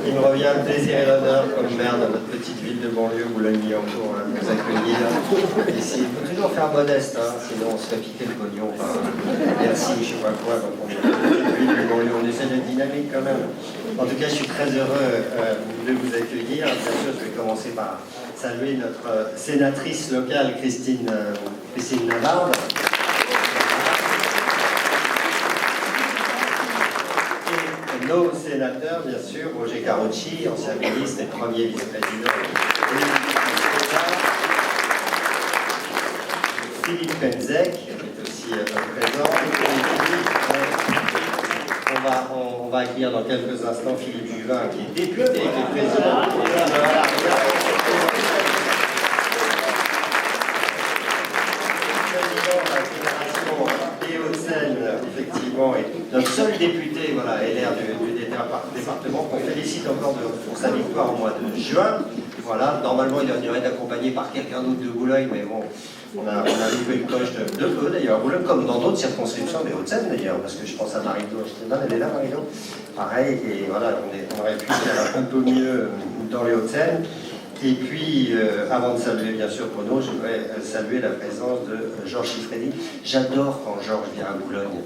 Il me revient le plaisir et l'honneur, comme maire de notre petite ville de banlieue, Boulogne-Billancourt, de vous accueillir ici. Il faut toujours faire modeste, hein, sinon on se fait piquer le pognon. Enfin, merci, je ne sais pas quoi, donc on est une petite ville de banlieue, on essaie d'être dynamique quand même. En tout cas, je suis très heureux de vous accueillir. Bien sûr, je vais commencer par saluer notre sénatrice locale, Christine Lavarde. Nos sénateurs, bien sûr, Roger Carucci, ancien ministre et premier vice-président, Philippe Pemzec, qui est aussi présent, on va accueillir dans quelques instants Philippe Juvin, qui est député, qui est président effectivement, et notre seul député, voilà, LR du département, qu'on félicite encore pour sa victoire au mois de juin. Voilà, normalement, il devrait être accompagné par quelqu'un d'autre de Boulogne, mais bon, on a loupé une coche de peu, d'ailleurs, à Boulogne, comme dans d'autres circonscriptions des Hauts-de-Seine, d'ailleurs, parce que je pense à Marie-Do Acheteman, elle est là, Marie-Do. Pareil, et voilà, on aurait pu faire un peu mieux dans les Hauts-de-Seine. Et puis, avant de saluer bien sûr Bruno, je voudrais saluer la présence de Georges Chiffredi. J'adore quand Georges vient à Boulogne.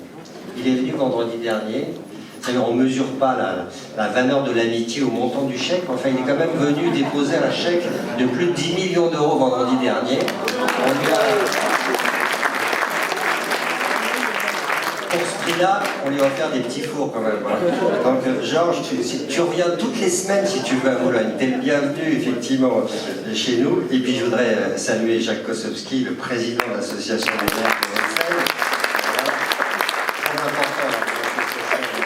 Il est venu vendredi dernier. C'est-à-dire, on ne mesure pas la valeur de l'amitié au montant du chèque. Enfin, il est quand même venu déposer un chèque de plus de 10 millions d'euros vendredi dernier. Pour ce prix-là, on lui a offert des petits fours quand même. Hein. Donc Georges, tu reviens toutes les semaines si tu veux à Boulogne. Tu es le bienvenu effectivement chez nous. Et puis je voudrais saluer Jacques Kosowski, le président de l'association des maires de Hauts-de-Seine. Très important l'association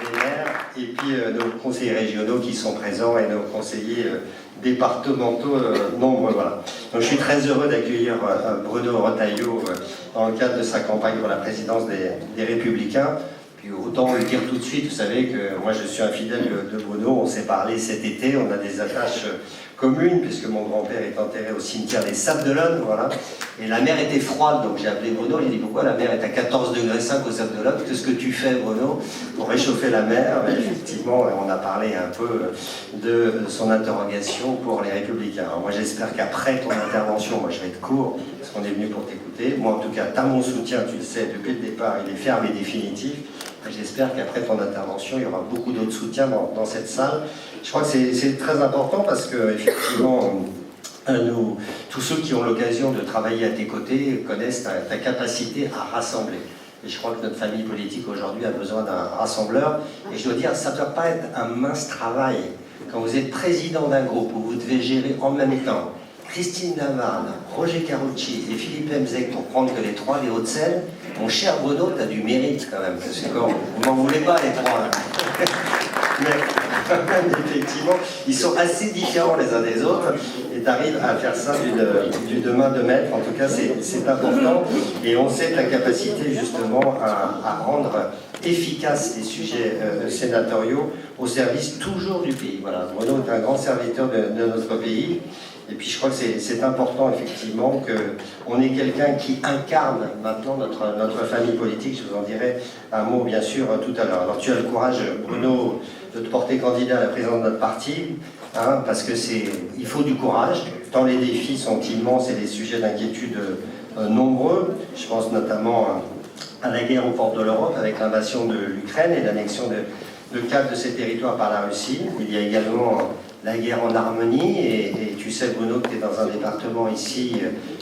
des maires. Et puis nos conseillers régionaux qui sont présents et nos conseillers départementaux nombreux. Voilà. Donc je suis très heureux d'accueillir Bruno Retailleau dans le cadre de sa campagne pour la présidence des Républicains. Puis autant le dire tout de suite, vous savez que moi je suis un fidèle de Bruno, on s'est parlé cet été, on a des attaches communes, puisque mon grand-père est enterré au cimetière des Sables d'Olonne, voilà. Et la mer était froide, donc j'ai appelé Bruno, j'ai dit pourquoi la mer est à 14,5 degrés aux Sables d'Olonne, qu'est-ce que tu fais Bruno pour réchauffer la mer? Et effectivement, on a parlé un peu de son interrogation pour les Républicains. Alors moi j'espère qu'après ton intervention, moi je vais être court, parce qu'on est venu pour t'écouter. Moi en tout cas, tu as mon soutien, tu le sais, depuis le départ, il est ferme et définitif. J'espère qu'après ton intervention, il y aura beaucoup d'autres soutiens dans cette salle. Je crois que c'est très important parce que, effectivement, tous ceux qui ont l'occasion de travailler à tes côtés connaissent ta capacité à rassembler. Et je crois que notre famille politique aujourd'hui a besoin d'un rassembleur. Et je dois dire, ça ne doit pas être un mince travail. Quand vous êtes président d'un groupe où vous devez gérer en même temps Christine Lavarde, Roger Carucci et Philippe Pemzec, pour prendre que les trois des Hauts-de-Seine, mon cher Bruno, tu as du mérite quand même. Parce que vous m'en voulez pas les trois. Là. Mais effectivement, ils sont assez différents les uns des autres et tu arrives à faire ça d'une main de maître. En tout cas, c'est important. Et on sait ta capacité justement à rendre efficace les sujets sénatoriaux au service toujours du pays. Voilà, Bruno est un grand serviteur de notre pays. Et puis je crois que c'est important effectivement qu'on ait quelqu'un qui incarne maintenant notre famille politique. Je vous en dirai un mot bien sûr tout à l'heure. Alors tu as le courage, Bruno, de te porter candidat à la présidence de notre parti, hein, parce que il faut du courage, tant les défis sont immenses et les sujets d'inquiétude nombreux. Je pense notamment à la guerre aux portes de l'Europe avec l'invasion de l'Ukraine et l'annexion de 4 de ces territoires par la Russie. Il y a également la guerre en Arménie, et tu sais Bruno que tu es dans un département ici,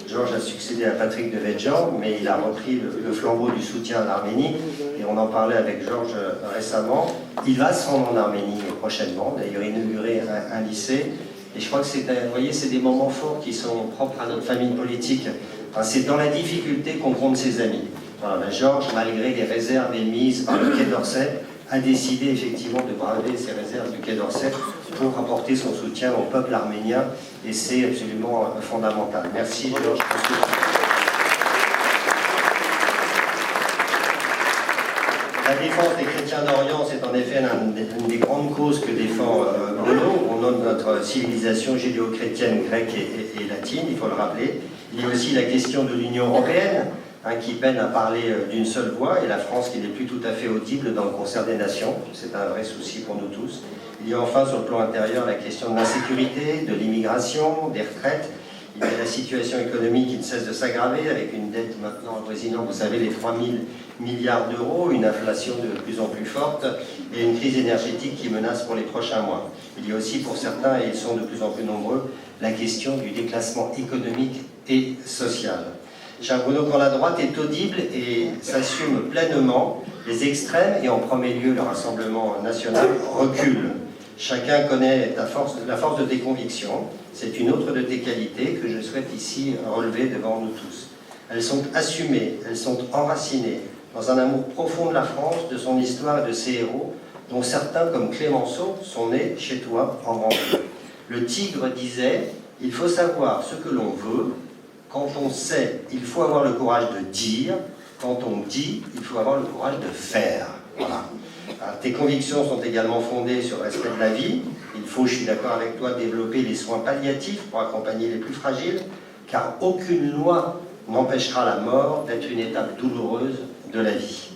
Georges a succédé à Patrick Devedjian, mais il a repris le flambeau du soutien à l'Arménie, et on en parlait avec Georges récemment. Il va se rendre en Arménie prochainement, d'ailleurs inaugurer un lycée, et je crois que vous voyez, c'est des moments forts qui sont propres à notre famille politique. Enfin, c'est dans la difficulté qu'on compte ses amis. Voilà, Georges, malgré les réserves émises par le Quai d'Orsay, a décidé effectivement de braver ses réserves du Quai d'Orsay pour apporter son soutien au peuple arménien, et c'est absolument fondamental. Merci Georges. La défense des chrétiens d'Orient, c'est en effet une des grandes causes que défend Bruno. On note notre civilisation judéo-chrétienne, grecque et latine, il faut le rappeler. Il y a aussi la question de l'Union européenne, qui peine à parler d'une seule voix, et la France qui n'est plus tout à fait audible dans le concert des nations. C'est un vrai souci pour nous tous. Il y a enfin sur le plan intérieur la question de l'insécurité, de l'immigration, des retraites. Il y a la situation économique qui ne cesse de s'aggraver avec une dette maintenant avoisinant, vous savez, les 3 000 milliards d'euros, une inflation de plus en plus forte et une crise énergétique qui menace pour les prochains mois. Il y a aussi pour certains, et ils sont de plus en plus nombreux, la question du déclassement économique et social. Cher Bruno, quand la droite est audible et s'assume pleinement, les extrêmes, et en premier lieu le Rassemblement national, reculent. Chacun connaît la force de tes convictions. C'est une autre de tes qualités que je souhaite ici relever devant nous tous. Elles sont assumées, elles sont enracinées dans un amour profond de la France, de son histoire et de ses héros, dont certains, comme Clémenceau, sont nés chez toi en banlieue. Le Tigre disait « Il faut savoir ce que l'on veut. Quand on sait, il faut avoir le courage de dire. Quand on dit, il faut avoir le courage de faire. » Voilà. Alors, tes convictions sont également fondées sur le respect de la vie. Il faut, je suis d'accord avec toi, développer les soins palliatifs pour accompagner les plus fragiles, car aucune loi n'empêchera la mort d'être une étape douloureuse de la vie.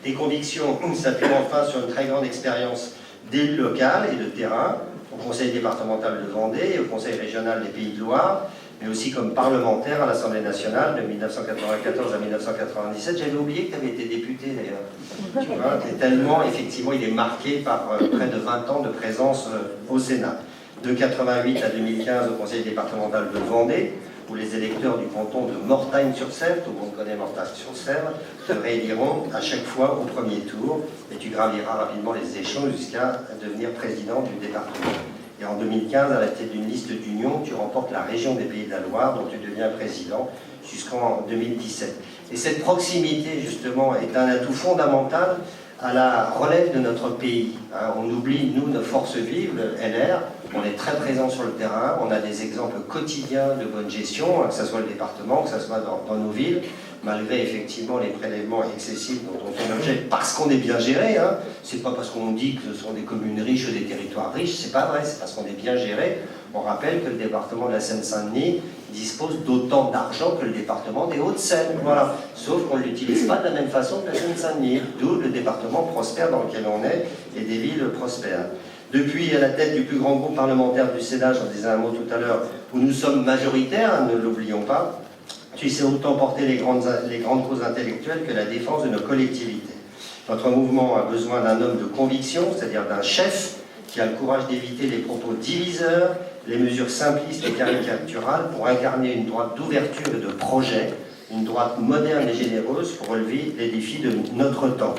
Tes convictions s'appuient enfin sur une très grande expérience d'élu local et de terrain, au Conseil départemental de Vendée et au Conseil régional des Pays de Loire, mais aussi comme parlementaire à l'Assemblée nationale de 1994 à 1997. J'avais oublié que tu avais été député d'ailleurs. Tu vois, tellement, effectivement, il est marqué par près de 20 ans de présence au Sénat. De 88 à 2015 au Conseil départemental de Vendée, où les électeurs du canton de Mortagne-sur-Sèvre, tout le monde connaît Mortagne-sur-Sèvre, te rééliront à chaque fois au premier tour, et tu graviras rapidement les échelons jusqu'à devenir président du département. Et en 2015, à la tête d'une liste d'union, tu remportes la région des Pays de la Loire, dont tu deviens président jusqu'en 2017. Et cette proximité, justement, est un atout fondamental à la relève de notre pays. On oublie, nous, nos forces vives, le LR, on est très présent sur le terrain, on a des exemples quotidiens de bonne gestion, que ce soit le département, que ce soit dans nos villes, malgré effectivement les prélèvements excessifs dont on fait l'objet, parce qu'on est bien géré. C'est pas parce qu'on dit que ce sont des communes riches ou des territoires riches, c'est pas vrai, c'est parce qu'on est bien géré. On rappelle que le département de la Seine-Saint-Denis dispose d'autant d'argent que le département des Hauts-de-Seine, voilà. Sauf qu'on ne l'utilise pas de la même façon que la Seine-Saint-Denis, d'où le département prospère dans lequel on est et des villes prospères. Depuis à la tête du plus grand groupe parlementaire du Sénat, j'en disais un mot tout à l'heure, où nous sommes majoritaires, ne l'oublions pas, tu sais autant porter les grandes causes intellectuelles que la défense de nos collectivités. Notre mouvement a besoin d'un homme de conviction, c'est-à-dire d'un chef qui a le courage d'éviter les propos diviseurs, les mesures simplistes et caricaturales pour incarner une droite d'ouverture et de projet, une droite moderne et généreuse pour relever les défis de notre temps.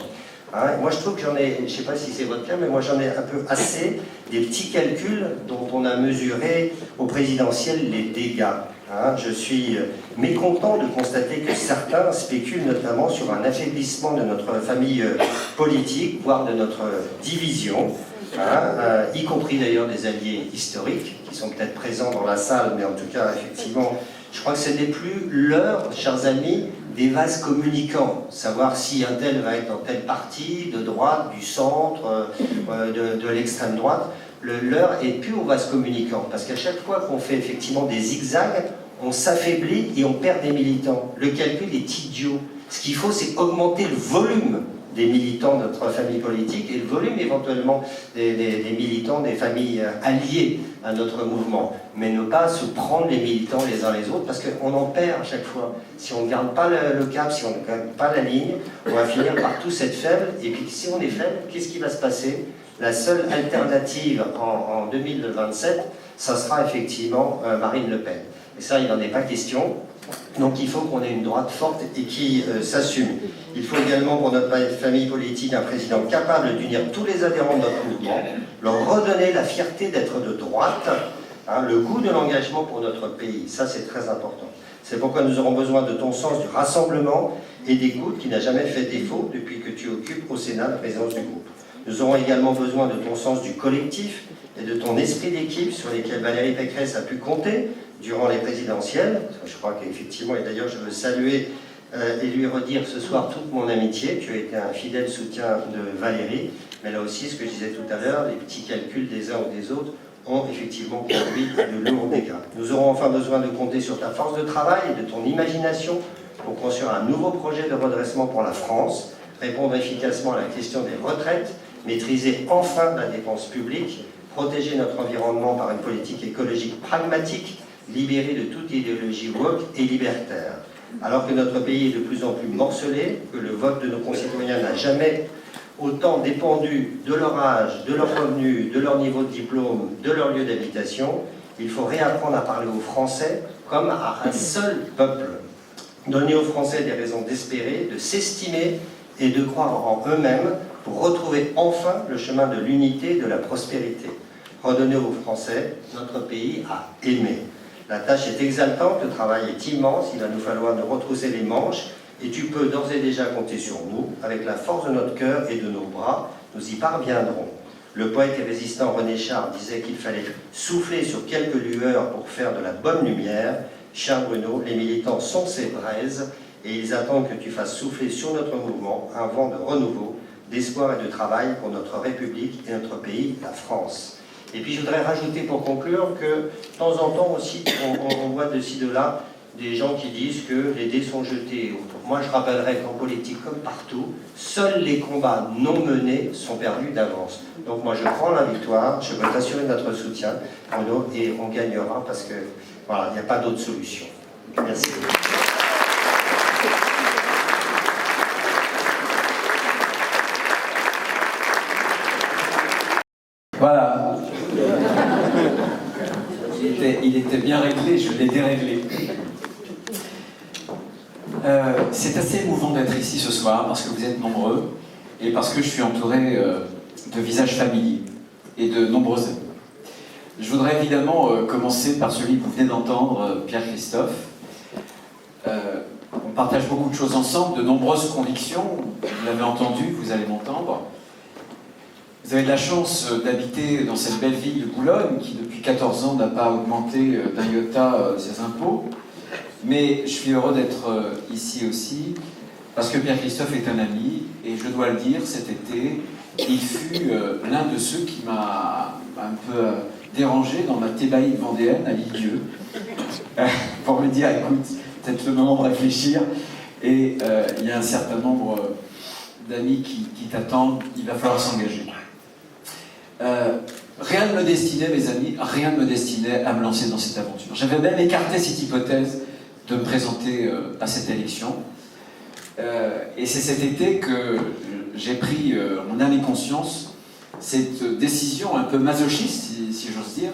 Moi je trouve que j'en ai, je ne sais pas si c'est votre cas, mais moi j'en ai un peu assez des petits calculs dont on a mesuré au présidentiel les dégâts. Je suis mécontent de constater que certains spéculent notamment sur un affaiblissement de notre famille politique, voire de notre division, y compris d'ailleurs des alliés historiques qui sont peut-être présents dans la salle, mais en tout cas effectivement, je crois que ce n'est plus l'heure, chers amis, des vases communicants, savoir si un tel va être dans tel parti, de droite, du centre, de l'extrême droite. L'heure est plus aux vases communicants, parce qu'à chaque fois qu'on fait effectivement des zigzags, on s'affaiblit et on perd des militants. Le calcul est idiot. Ce qu'il faut, c'est augmenter le volume des militants de notre famille politique et le volume éventuellement des militants des familles alliées à notre mouvement, mais ne pas se prendre les militants les uns les autres, parce qu'on en perd à chaque fois. Si on ne garde pas le cap, si on ne garde pas la ligne, on va finir par tous être faible, et puis si on est faible, qu'est-ce qui va se passer? La seule alternative en 2027, ça sera effectivement Marine Le Pen. Et ça, il n'en est pas question. Donc il faut qu'on ait une droite forte et qui s'assume. Il faut également pour notre famille politique un président capable d'unir tous les adhérents de notre mouvement, leur redonner la fierté d'être de droite, le goût de l'engagement pour notre pays. Ça, c'est très important. C'est pourquoi nous aurons besoin de ton sens du rassemblement et d'écoute qui n'a jamais fait défaut depuis que tu occupes au Sénat la présidence du groupe. Nous aurons également besoin de ton sens du collectif et de ton esprit d'équipe sur lesquels Valérie Pécresse a pu compter durant les présidentielles. Je crois qu'effectivement, et d'ailleurs je veux saluer et lui redire ce soir toute mon amitié. Tu as été un fidèle soutien de Valérie, mais là aussi, ce que je disais tout à l'heure, les petits calculs des uns ou des autres ont effectivement conduit à de lourds dégâts. Nous aurons enfin besoin de compter sur ta force de travail et de ton imagination pour construire un nouveau projet de redressement pour la France, répondre efficacement à la question des retraites maîtriser enfin la dépense publique, protéger notre environnement par une politique écologique pragmatique, libérée de toute idéologie woke et libertaire. Alors que notre pays est de plus en plus morcelé, que le vote de nos concitoyens n'a jamais autant dépendu de leur âge, de leurs revenus, de leur niveau de diplôme, de leur lieu d'habitation, il faut réapprendre à parler aux Français comme à un seul peuple. Donner aux Français des raisons d'espérer, de s'estimer et de croire en eux-mêmes pour retrouver enfin le chemin de l'unité et de la prospérité. Redonner aux Français notre pays à aimer. La tâche est exaltante, le travail est immense, il va nous falloir nous retrousser les manches et tu peux d'ores et déjà compter sur nous. Avec la force de notre cœur et de nos bras, nous y parviendrons. Le poète et résistant René Char disait qu'il fallait souffler sur quelques lueurs pour faire de la bonne lumière. Cher Bruno, les militants sont ces braises et ils attendent que tu fasses souffler sur notre mouvement un vent de renouveau, d'espoir et de travail pour notre République et notre pays, la France. Et puis je voudrais rajouter pour conclure que de temps en temps aussi, on voit de ci, de là, des gens qui disent que les dés sont jetés. Moi je rappellerai qu'en politique comme partout, seuls les combats non menés sont perdus d'avance. Donc moi je prends la victoire, je veux t'assurer notre soutien, Bruno, et on gagnera parce que voilà, il n'y a pas d'autre solution. Merci. Voilà. Il était bien réglé, je l'ai déréglé. C'est assez émouvant d'être ici ce soir parce que vous êtes nombreux et parce que je suis entouré de visages familiers et de nombreux amis. Je voudrais évidemment commencer par celui que vous venez d'entendre, Pierre-Christophe. On partage beaucoup de choses ensemble, de nombreuses convictions. Vous l'avez entendu, vous allez m'entendre. Vous avez de la chance d'habiter dans cette belle ville de Boulogne qui, depuis 14 ans, n'a pas augmenté d'un iota ses impôts. Mais je suis heureux d'être ici aussi, parce que Pierre-Christophe est un ami, et je dois le dire, cet été, il fut l'un de ceux qui m'a un peu dérangé dans ma thébaïde vendéenne à Lisieux, pour me dire, écoute, peut-être le moment de réfléchir, et il y a un certain nombre d'amis qui t'attendent, il va falloir s'engager. Rien ne me destinait, mes amis, rien ne me destinait à me lancer dans cette aventure. J'avais même écarté cette hypothèse de me présenter à cette élection. Et c'est cet été que j'ai pris en âme et conscience cette décision un peu masochiste, si j'ose dire,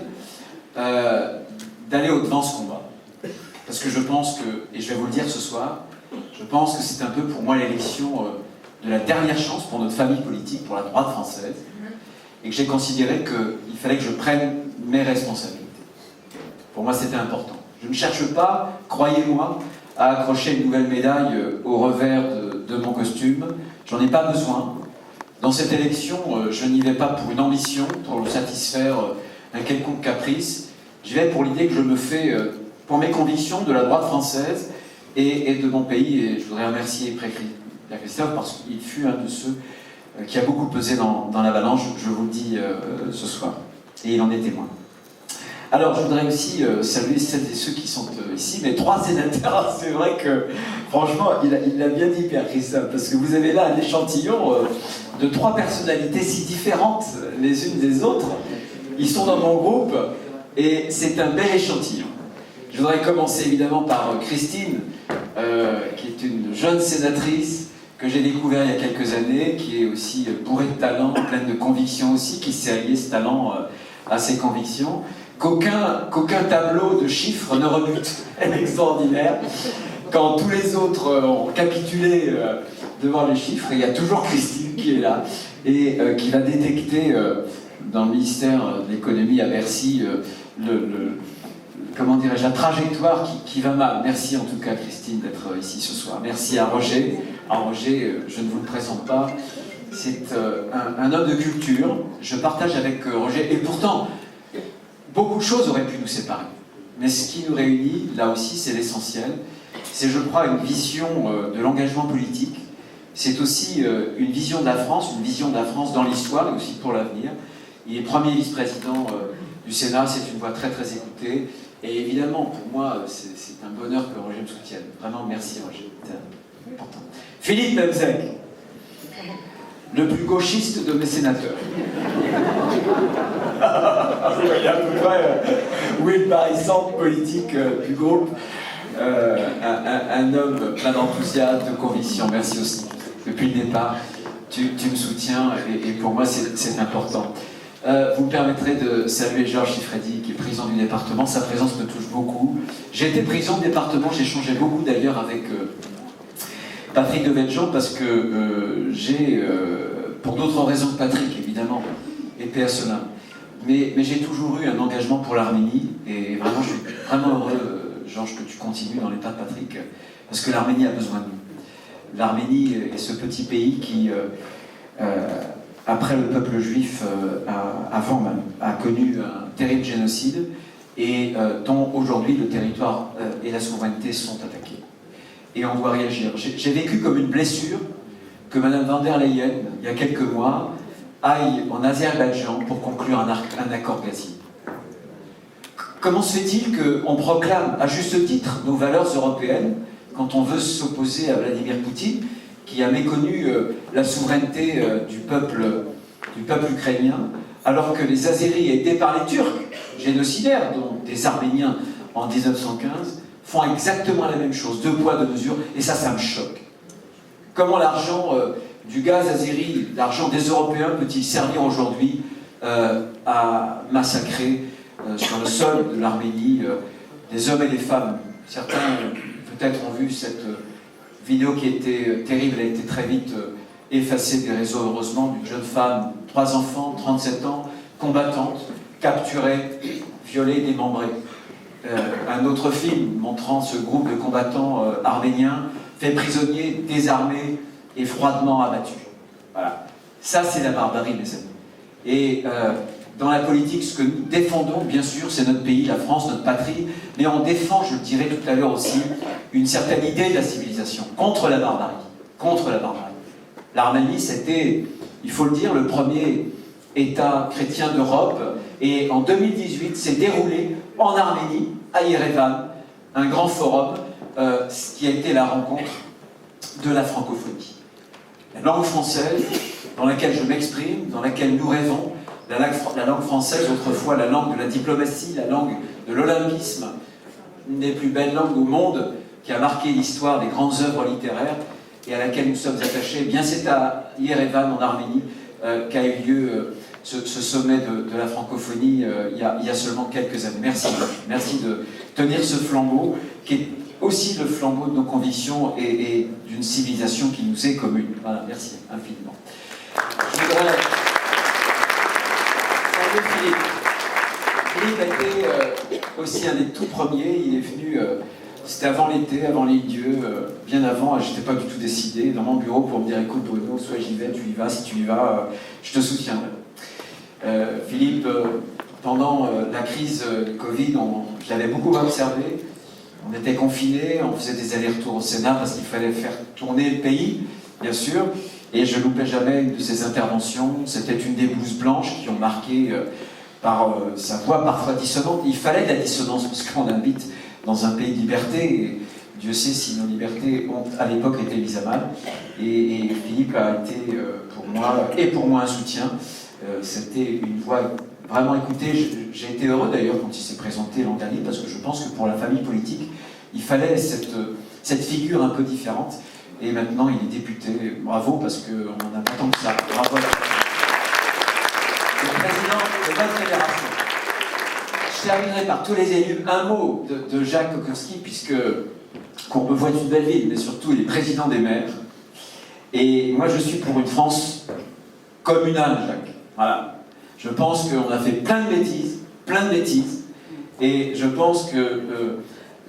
d'aller au-devant de ce combat. Parce que je pense que, et je vais vous le dire ce soir, je pense que c'est un peu pour moi l'élection de la dernière chance pour notre famille politique, pour la droite française, et que j'ai considéré qu'il fallait que je prenne mes responsabilités. Pour moi, c'était important. Je ne cherche pas, croyez-moi, à accrocher une nouvelle médaille au revers de mon costume. J'en ai pas besoin. Dans cette élection, je n'y vais pas pour une ambition, pour satisfaire un quelconque caprice. J'y vais pour l'idée que je me fais, pour mes convictions, de la droite française et de mon pays. Et je voudrais remercier Pierre-Christophe parce qu'il fut un de ceux qui a beaucoup pesé dans l'avalanche, je vous le dis ce soir. Et il en est témoin. Alors, je voudrais aussi saluer celles et ceux qui sont ici, mes 3 sénateurs. C'est vrai que, franchement, il a bien dit, Pierre-Christophe, parce que vous avez là un échantillon de 3 personnalités si différentes les unes des autres. Ils sont dans mon groupe, et c'est un bel échantillon. Je voudrais commencer évidemment par Christine, qui est une jeune sénatrice, que j'ai découvert il y a quelques années, qui est aussi bourrée de talent, pleine de convictions aussi, qui s'est allié ce talent à ses convictions, qu'aucun tableau de chiffres ne rebute. Elle est extraordinaire. Quand tous les autres ont capitulé devant les chiffres, il y a toujours Christine qui est là, et qui va détecter dans le ministère de l'économie à Bercy comment dirais-je, la trajectoire qui va mal. Merci en tout cas, Christine, d'être ici ce soir. Merci à Roger. Roger, je ne vous le présente pas, c'est un homme de culture. Je partage avec Roger, et pourtant, beaucoup de choses auraient pu nous séparer. Mais ce qui nous réunit, là aussi, c'est l'essentiel. C'est, je crois, une vision de l'engagement politique. C'est aussi une vision de la France dans l'histoire et aussi pour l'avenir. Il est premier vice-président du Sénat, c'est une voix très très écoutée. Et évidemment, pour moi, c'est un bonheur que Roger me soutienne. Vraiment, merci Roger, c'est important. Philippe Bemzec. le plus gauchiste de mes sénateurs. Vous voyez à peu près où est le barycentre politique du groupe. Un homme plein d'enthousiasme, de conviction. Merci aussi. Depuis le départ, tu me soutiens et pour moi c'est important. Vous me permettrez de saluer Georges Siffredi, qui est président du département. Sa présence me touche beaucoup. J'ai été président du département, j'ai changé beaucoup d'ailleurs avec Patrick Devedjian, parce que j'ai, pour d'autres raisons que Patrick évidemment, et paix à cela, mais j'ai toujours eu un engagement pour l'Arménie, et vraiment je suis vraiment heureux, Georges, que tu continues dans les pas de Patrick, parce que l'Arménie a besoin de nous. L'Arménie est ce petit pays qui, après le peuple juif, avant même, a connu un terrible génocide, et dont aujourd'hui le territoire et la souveraineté sont attaqués. Et on doit réagir. J'ai vécu comme une blessure que Mme van der Leyen, il y a quelques mois, aille en Azerbaïdjan pour conclure un accord gazier. Comment se fait-il qu'on proclame à juste titre nos valeurs européennes quand on veut s'opposer à Vladimir Poutine, qui a méconnu la souveraineté du peuple ukrainien, alors que les Azéris, aidés par les Turcs, génocidaires, dont des Arméniens en 1915, font exactement la même chose, 2 poids, 2 mesures, et ça me choque. Comment l'argent du gaz azéri, l'argent des Européens, peut-il servir aujourd'hui à massacrer sur le sol de l'Arménie des hommes et des femmes? Certains peut-être ont vu cette vidéo qui était terrible, elle a été très vite effacée des réseaux, heureusement, d'une jeune femme, 3 enfants, 37 ans, combattante, capturée, violée, démembrée. Un autre film montrant ce groupe de combattants arméniens fait prisonniers, désarmés et froidement abattus. Voilà. Ça, c'est la barbarie, mes amis. Et dans la politique, ce que nous défendons, bien sûr, c'est notre pays, la France, notre patrie, mais on défend, je le dirai tout à l'heure aussi, une certaine idée de la civilisation, contre la barbarie. Contre la barbarie. L'Arménie, c'était, il faut le dire, le premier État chrétien d'Europe, et en 2018 s'est déroulé en Arménie, à Yerevan, un grand forum qui a été la rencontre de la francophonie. La langue française, dans laquelle je m'exprime, dans laquelle nous rêvons, la langue française, autrefois la langue de la diplomatie, la langue de l'olympisme, une des plus belles langues au monde, qui a marqué l'histoire des grandes œuvres littéraires et à laquelle nous sommes attachés, eh bien c'est à Yerevan, en Arménie, qu'a eu lieu ce sommet de la francophonie il y a seulement quelques années. Merci. Merci de tenir ce flambeau, qui est aussi le flambeau de nos convictions et d'une civilisation qui nous est commune. Voilà, merci infiniment. Je voudrais... Philippe a été aussi un des tout premiers. Il est venu, c'était avant l'été, avant les dieux, bien avant. Je n'étais pas du tout décidé dans mon bureau pour me dire: écoute Bruno, soit j'y vais, tu y vas, si tu y vas, je te soutiendrai. Philippe, pendant la crise du Covid, je l'avais beaucoup observé. On était confinés, on faisait des allers-retours au Sénat parce qu'il fallait faire tourner le pays, bien sûr. Et je ne loupais jamais une de ses interventions. C'était une des blouses blanches qui ont marqué par sa voix parfois dissonante. Il fallait de la dissonance parce qu'on habite dans un pays de liberté. Et Dieu sait si nos libertés ont à l'époque été mises à mal. Et Philippe a été pour moi un soutien. C'était une voix vraiment écoutée. J'ai été heureux d'ailleurs quand il s'est présenté l'an dernier, parce que je pense que pour la famille politique, il fallait cette figure un peu différente. Et maintenant, il est député. Bravo, parce qu'on n'en a pas tant que ça. Bravo. Le président de notre fédération. Je terminerai par tous les élus. Un mot de Jacques Kokowski, puisque Courbevoie est une belle ville, mais surtout il est président des maires. Et moi, je suis pour une France communale, Jacques. Voilà. Je pense qu'on a fait plein de bêtises, et je pense que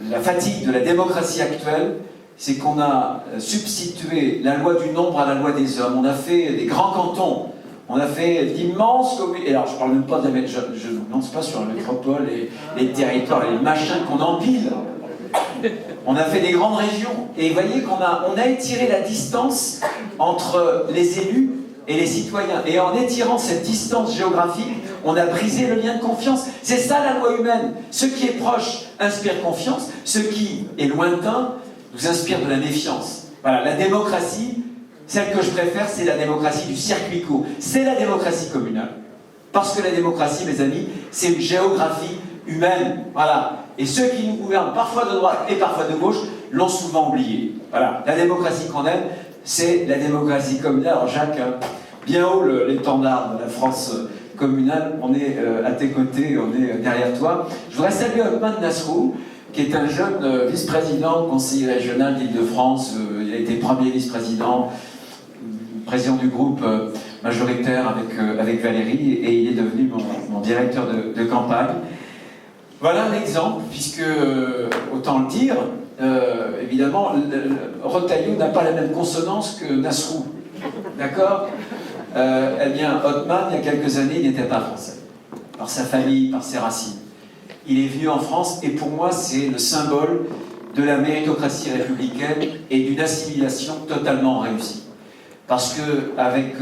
la fatigue de la démocratie actuelle, c'est qu'on a substitué la loi du nombre à la loi des hommes. On a fait des grands cantons, on a fait d'immenses communes. Et alors, je ne parle même pas de je ne lance pas sur la métropole et les territoires, les machins qu'on empile. On a fait des grandes régions. Et vous voyez qu'on a étiré la distance entre les élus et les citoyens. Et en étirant cette distance géographique, on a brisé le lien de confiance. C'est ça la loi humaine. Ce qui est proche inspire confiance, ce qui est lointain nous inspire de la méfiance. Voilà, la démocratie Celle que je préfère, c'est la démocratie du circuit court. C'est la démocratie communale. Parce que la démocratie, mes amis, c'est une géographie humaine. Voilà. Et ceux qui nous gouvernent, parfois de droite et parfois de gauche, l'ont souvent oublié. Voilà. La démocratie qu'on aime, c'est la démocratie communale. Alors Jacques, bien haut l'étendard de la France communale, on est à tes côtés, on est derrière toi. Je voudrais saluer Othman Nasrou, qui est un jeune vice-président, conseiller régional d'Île-de-France. Il a été premier vice-président, président du groupe majoritaire avec Valérie, et il est devenu mon directeur de campagne. Voilà un exemple, puisque, autant le dire, évidemment, Retailleau n'a pas la même consonance que Nasrou. D'accord? Eh bien, Othman, il y a quelques années, il n'était pas français. Par sa famille, par ses racines. Il est venu en France, et pour moi, c'est le symbole de la méritocratie républicaine et d'une assimilation totalement réussie. Parce que, avec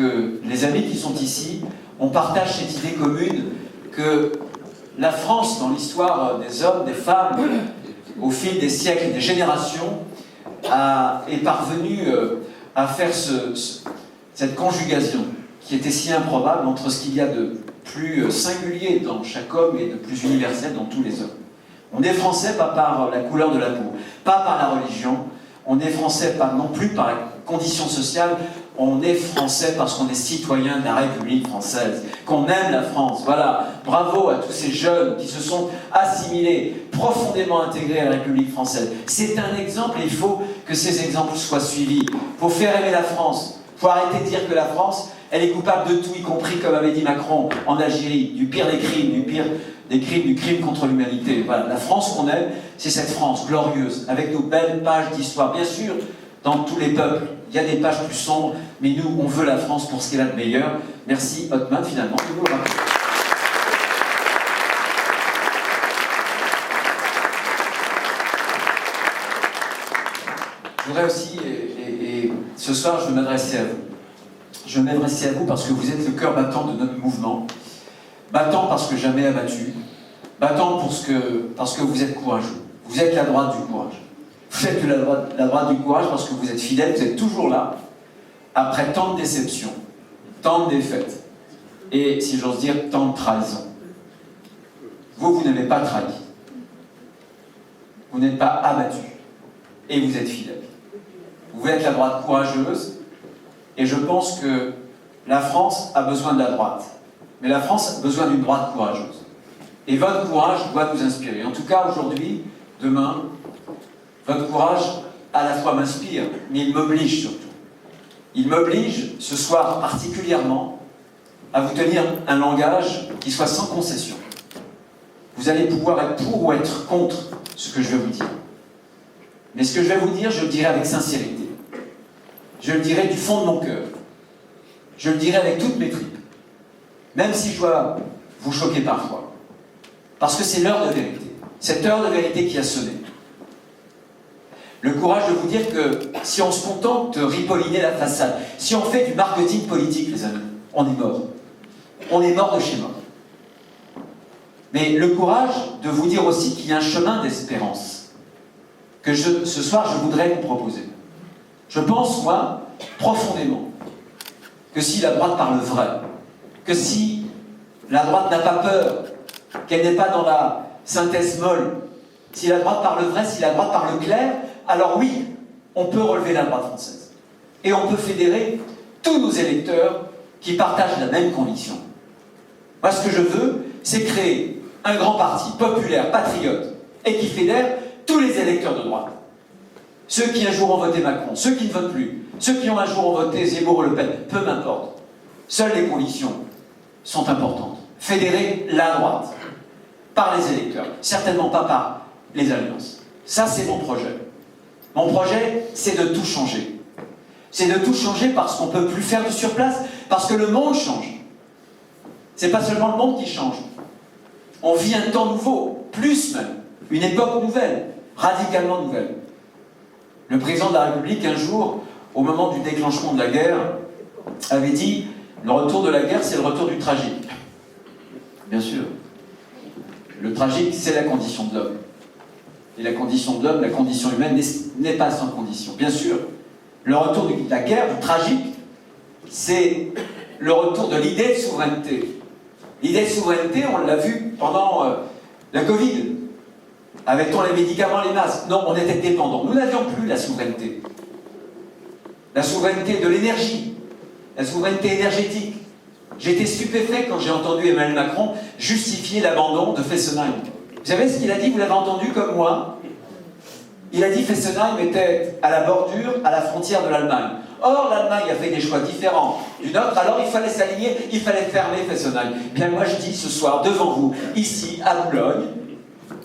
les amis qui sont ici, on partage cette idée commune que la France, dans l'histoire des hommes, des femmes, au fil des siècles et des générations, est parvenue à faire cette conjugation qui était si improbable entre ce qu'il y a de plus singulier dans chaque homme et de plus universel dans tous les hommes. On est français pas par la couleur de la peau, pas par la religion, on est français pas non plus par la condition sociale, on est français parce qu'on est citoyen de la République française, qu'on aime la France. Voilà, bravo à tous ces jeunes qui se sont assimilés, profondément intégrés à la République française. C'est un exemple et il faut que ces exemples soient suivis. Il faut faire aimer la France. Il faut arrêter de dire que la France, elle est coupable de tout, y compris, comme avait dit Macron, en Algérie, du pire des crimes, du crime contre l'humanité. Voilà, la France qu'on aime, c'est cette France glorieuse, avec nos belles pages d'histoire. Bien sûr, dans tous les peuples, il y a des pages plus sombres, mais nous, on veut la France pour ce qu'elle a de meilleur. Merci, Othman, finalement, de nous le rappeler. Je voudrais aussi, et ce soir, je veux m'adresser à vous. Je veux m'adresser à vous parce que vous êtes le cœur battant de notre mouvement. Battant parce que jamais abattu. Battant parce que vous êtes courageux. Vous êtes la droite du courage. Vous êtes la droite du courage parce que vous êtes fidèles, vous êtes toujours là, après tant de déceptions, tant de défaites, et, si j'ose dire, tant de trahisons. Vous n'avez pas trahi. Vous n'êtes pas abattu. Et vous êtes fidèles. Vous êtes la droite courageuse, et je pense que la France a besoin de la droite. Mais la France a besoin d'une droite courageuse. Et votre courage doit nous inspirer. En tout cas, aujourd'hui, demain, votre courage, à la fois m'inspire, mais il m'oblige surtout. Il m'oblige, ce soir particulièrement, à vous tenir un langage qui soit sans concession. Vous allez pouvoir être pour ou être contre ce que je vais vous dire. Mais ce que je vais vous dire, je le dirai avec sincérité. Je le dirai du fond de mon cœur. Je le dirai avec toutes mes tripes. Même si je dois vous choquer parfois. Parce que c'est l'heure de vérité. Cette heure de vérité qui a sonné. Le courage de vous dire que si on se contente de ripolliner la façade, si on fait du marketing politique, les amis, on est mort. On est mort de chez mort. Mais le courage de vous dire aussi qu'il y a un chemin d'espérance que ce soir je voudrais vous proposer. Je pense, moi, profondément, que si la droite parle vrai, que si la droite n'a pas peur, qu'elle n'est pas dans la synthèse molle, si la droite parle vrai, si la droite parle clair, alors oui, on peut relever la droite française. Et on peut fédérer tous nos électeurs qui partagent la même conviction. Moi, ce que je veux, c'est créer un grand parti populaire, patriote, et qui fédère tous les électeurs de droite. Ceux qui un jour ont voté Macron, ceux qui ne votent plus, ceux qui ont un jour ont voté Zemmour ou Le Pen, peu m'importe. Seules les convictions sont importantes. Fédérer la droite par les électeurs, certainement pas par les alliances. Ça, c'est mon projet. Mon projet, c'est de tout changer. C'est de tout changer parce qu'on ne peut plus faire du surplace, parce que le monde change. C'est pas seulement le monde qui change. On vit un temps nouveau, plus même, une époque nouvelle, radicalement nouvelle. Le président de la République, un jour, au moment du déclenchement de la guerre, avait dit « Le retour de la guerre, c'est le retour du tragique ». Bien sûr. Le tragique, c'est la condition de l'homme. Et la condition de l'homme, la condition humaine, n'est pas sans condition. Bien sûr, Le retour de la guerre, du tragique, c'est le retour de l'idée de souveraineté. L'idée de souveraineté, on l'a vu pendant la Covid. Avait-on les médicaments, les masques? Non, on était dépendants. Nous n'avions plus la souveraineté. La souveraineté de l'énergie, la souveraineté énergétique. J'ai été stupéfait quand j'ai entendu Emmanuel Macron justifier l'abandon de Fessenheim. Vous savez ce qu'il a dit? Vous l'avez entendu comme moi? Il a dit que Fessenheim était à la bordure, à la frontière de l'Allemagne. Or, l'Allemagne a fait des choix différents du nôtre, alors il fallait s'aligner, il fallait fermer Fessenheim. Bien, moi je dis ce soir, devant vous, ici, à Boulogne,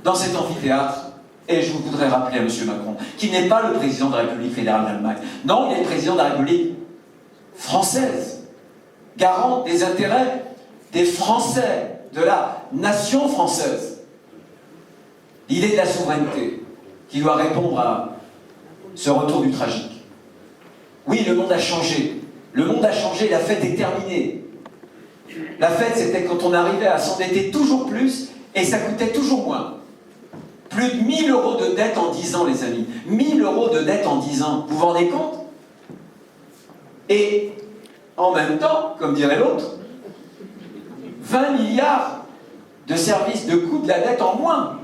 dans cet amphithéâtre, et je voudrais rappeler à M. Macron qu'il n'est pas le président de la République fédérale d'Allemagne. Non, il est le président de la République française, garant des intérêts des Français, de la nation française. L'idée de la souveraineté, qui doit répondre à ce retour du tragique. Oui, le monde a changé. Le monde a changé, la fête est terminée. La fête, c'était quand on arrivait à s'endetter toujours plus et ça coûtait toujours moins. Plus de 1000 € de dette en 10 ans, les amis. 1000 € de dette en 10 ans. Vous vous rendez compte? Et en même temps, comme dirait l'autre, 20 milliards de services de coût de la dette en moins.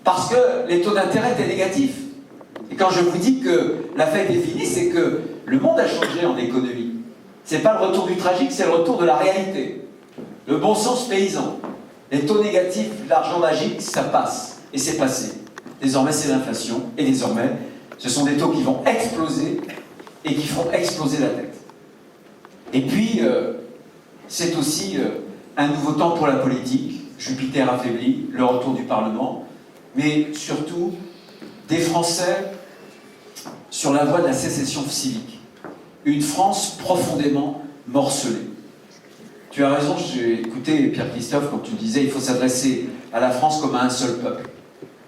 Parce que les taux d'intérêt étaient négatifs. Et quand je vous dis que la fête est finie, c'est que le monde a changé en économie. C'est pas le retour du tragique, c'est le retour de la réalité. Le bon sens paysan. Les taux négatifs, l'argent magique, ça passe. Et c'est passé. Désormais, c'est l'inflation. Et désormais, ce sont des taux qui vont exploser et qui feront exploser la dette. Et puis, c'est aussi un nouveau temps pour la politique. Jupiter affaibli, le retour du Parlement. Mais surtout, des Français sur la voie de la sécession civique. Une France profondément morcelée. Tu as raison, j'ai écouté Pierre-Christophe quand tu disais qu'il faut s'adresser à la France comme à un seul peuple.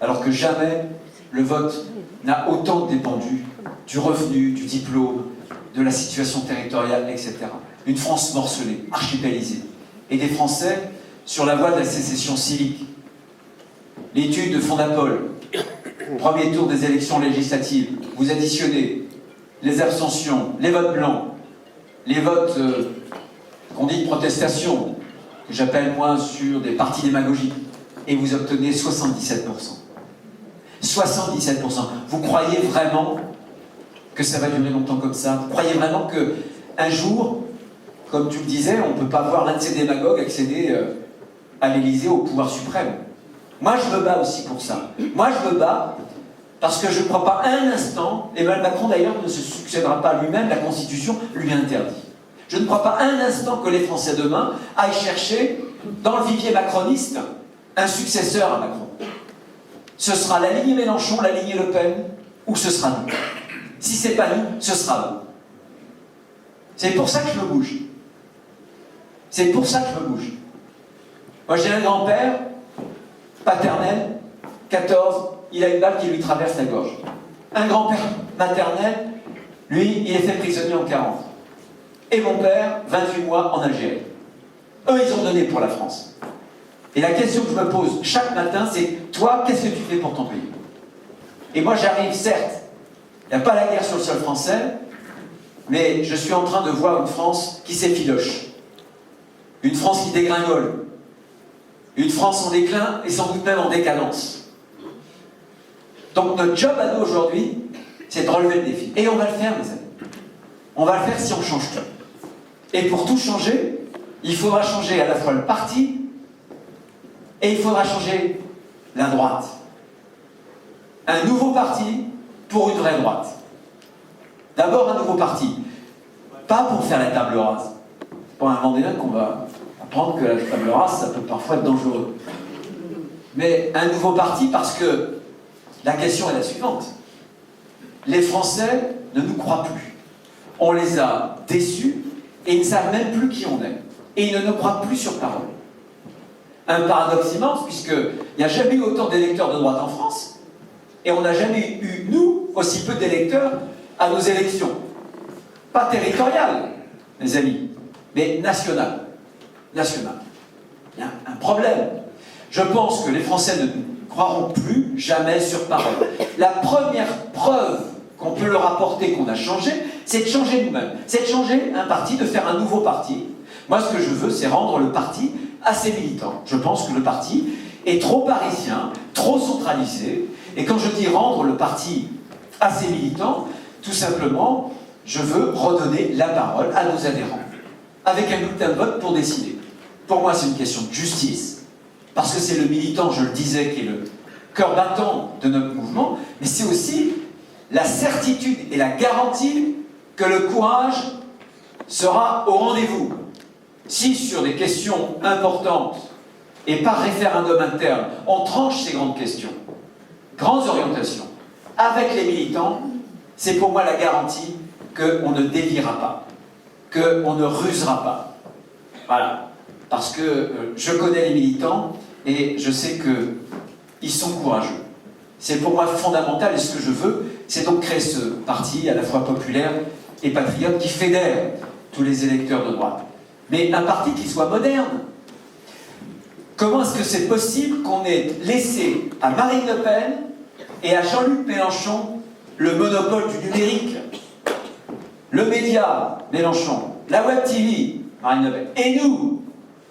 Alors que jamais le vote n'a autant dépendu du revenu, du diplôme, de la situation territoriale, etc. Une France morcelée, archipélisée. Et des Français sur la voie de la sécession civique. L'étude de Fondapol, premier tour des élections législatives, vous additionnez les abstentions, les votes blancs, les votes qu'on dit de protestation, que j'appelle moi sur des partis démagogiques, et vous obtenez 77%. 77%. Vous croyez vraiment que ça va durer longtemps comme ça? Vous croyez vraiment qu'un jour, comme tu le disais, on ne peut pas voir l'un de ces démagogues accéder à l'Élysée, au pouvoir suprême? Moi, je me bats aussi pour ça. Moi, je me bats parce que je ne crois pas un instant, Emmanuel Macron d'ailleurs ne se succédera pas lui-même, la Constitution lui interdit. Je ne crois pas un instant que les Français demain aillent chercher, dans le vivier macroniste, un successeur à Macron. Ce sera la lignée Mélenchon, la lignée Le Pen, ou ce sera nous. Si ce n'est pas nous, ce sera nous. C'est pour ça que je me bouge. C'est pour ça que je me bouge. Moi, j'ai un grand-père, paternel, 14, il a une balle qui lui traverse la gorge. Un grand-père maternel, lui, il est fait prisonnier en 40. Et mon père, 28 mois en Algérie. Eux, ils ont donné pour la France. Et la question que je me pose chaque matin, c'est toi, qu'est-ce que tu fais pour ton pays? Et moi, j'arrive, certes, il n'y a pas la guerre sur le sol français, mais je suis en train de voir une France qui s'effiloche. Une France qui dégringole. Une France en déclin et sans doute même en décadence. Donc notre job à nous aujourd'hui, c'est de relever le défi. Et on va le faire, mes amis. On va le faire si on change tout. Et pour tout changer, il faudra changer à la fois le parti et il faudra changer la droite. Un nouveau parti pour une vraie droite. D'abord un nouveau parti. Pas pour faire la table rase. C'est pas un Mandela qu'on va apprendre que la table rase, ça peut parfois être dangereux. Mais un nouveau parti parce que la question est la suivante. Les Français ne nous croient plus. On les a déçus et ils ne savent même plus qui on est. Et ils ne nous croient plus sur parole. Un paradoxe immense, puisqu'il n'y a jamais eu autant d'électeurs de droite en France, et on n'a jamais eu, nous, aussi peu d'électeurs à nos élections. Pas territoriales, mes amis, mais nationales. Nationales. Il y a un problème. Je pense que les Français ne nous croiront plus jamais sur parole. La première preuve qu'on peut leur apporter, qu'on a changé, c'est de changer nous-mêmes. C'est de changer un parti, de faire un nouveau parti. Moi, ce que je veux, c'est rendre le parti assez militant. Je pense que le parti est trop parisien, trop centralisé. Et quand je dis rendre le parti assez militant, tout simplement, je veux redonner la parole à nos adhérents, avec un bulletin de vote pour décider. Pour moi, c'est une question de justice, parce que c'est le militant, je le disais, qui est le cœur battant de notre mouvement, mais c'est aussi la certitude et la garantie que le courage sera au rendez-vous. Si sur des questions importantes et par référendum interne, on tranche ces grandes questions, grandes orientations, avec les militants, c'est pour moi la garantie qu'on ne déviera pas, qu'on ne rusera pas. Voilà. Parce que je connais les militants et je sais qu'ils sont courageux. C'est pour moi fondamental, et ce que je veux, c'est donc créer ce parti à la fois populaire et patriote qui fédère tous les électeurs de droite. Mais un parti qui soit moderne. Comment est-ce que c'est possible qu'on ait laissé à Marine Le Pen et à Jean-Luc Mélenchon le monopole du numérique? Le média, Mélenchon, la web TV, Marine Le Pen, et nous,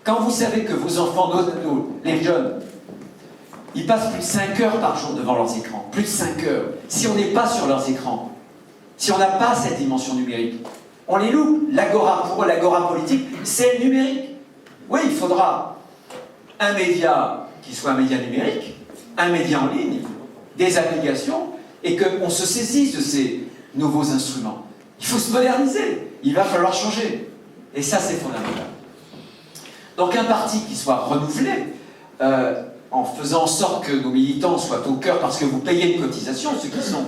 quand vous savez que vos enfants, les jeunes, ils passent plus de 5 heures par jour devant leurs écrans, plus de 5 heures, si on n'est pas sur leurs écrans, si on n'a pas cette dimension numérique, on les loupe. L'agora, pour eux, l'agora politique, c'est le numérique. Oui, il faudra un média qui soit un média numérique, un média en ligne, des applications, et qu'on se saisisse de ces nouveaux instruments. Il faut se moderniser, il va falloir changer. Et ça, c'est fondamental. Donc un parti qui soit renouvelé, en faisant en sorte que nos militants soient au cœur, parce que vous payez une cotisation, ceux qui sont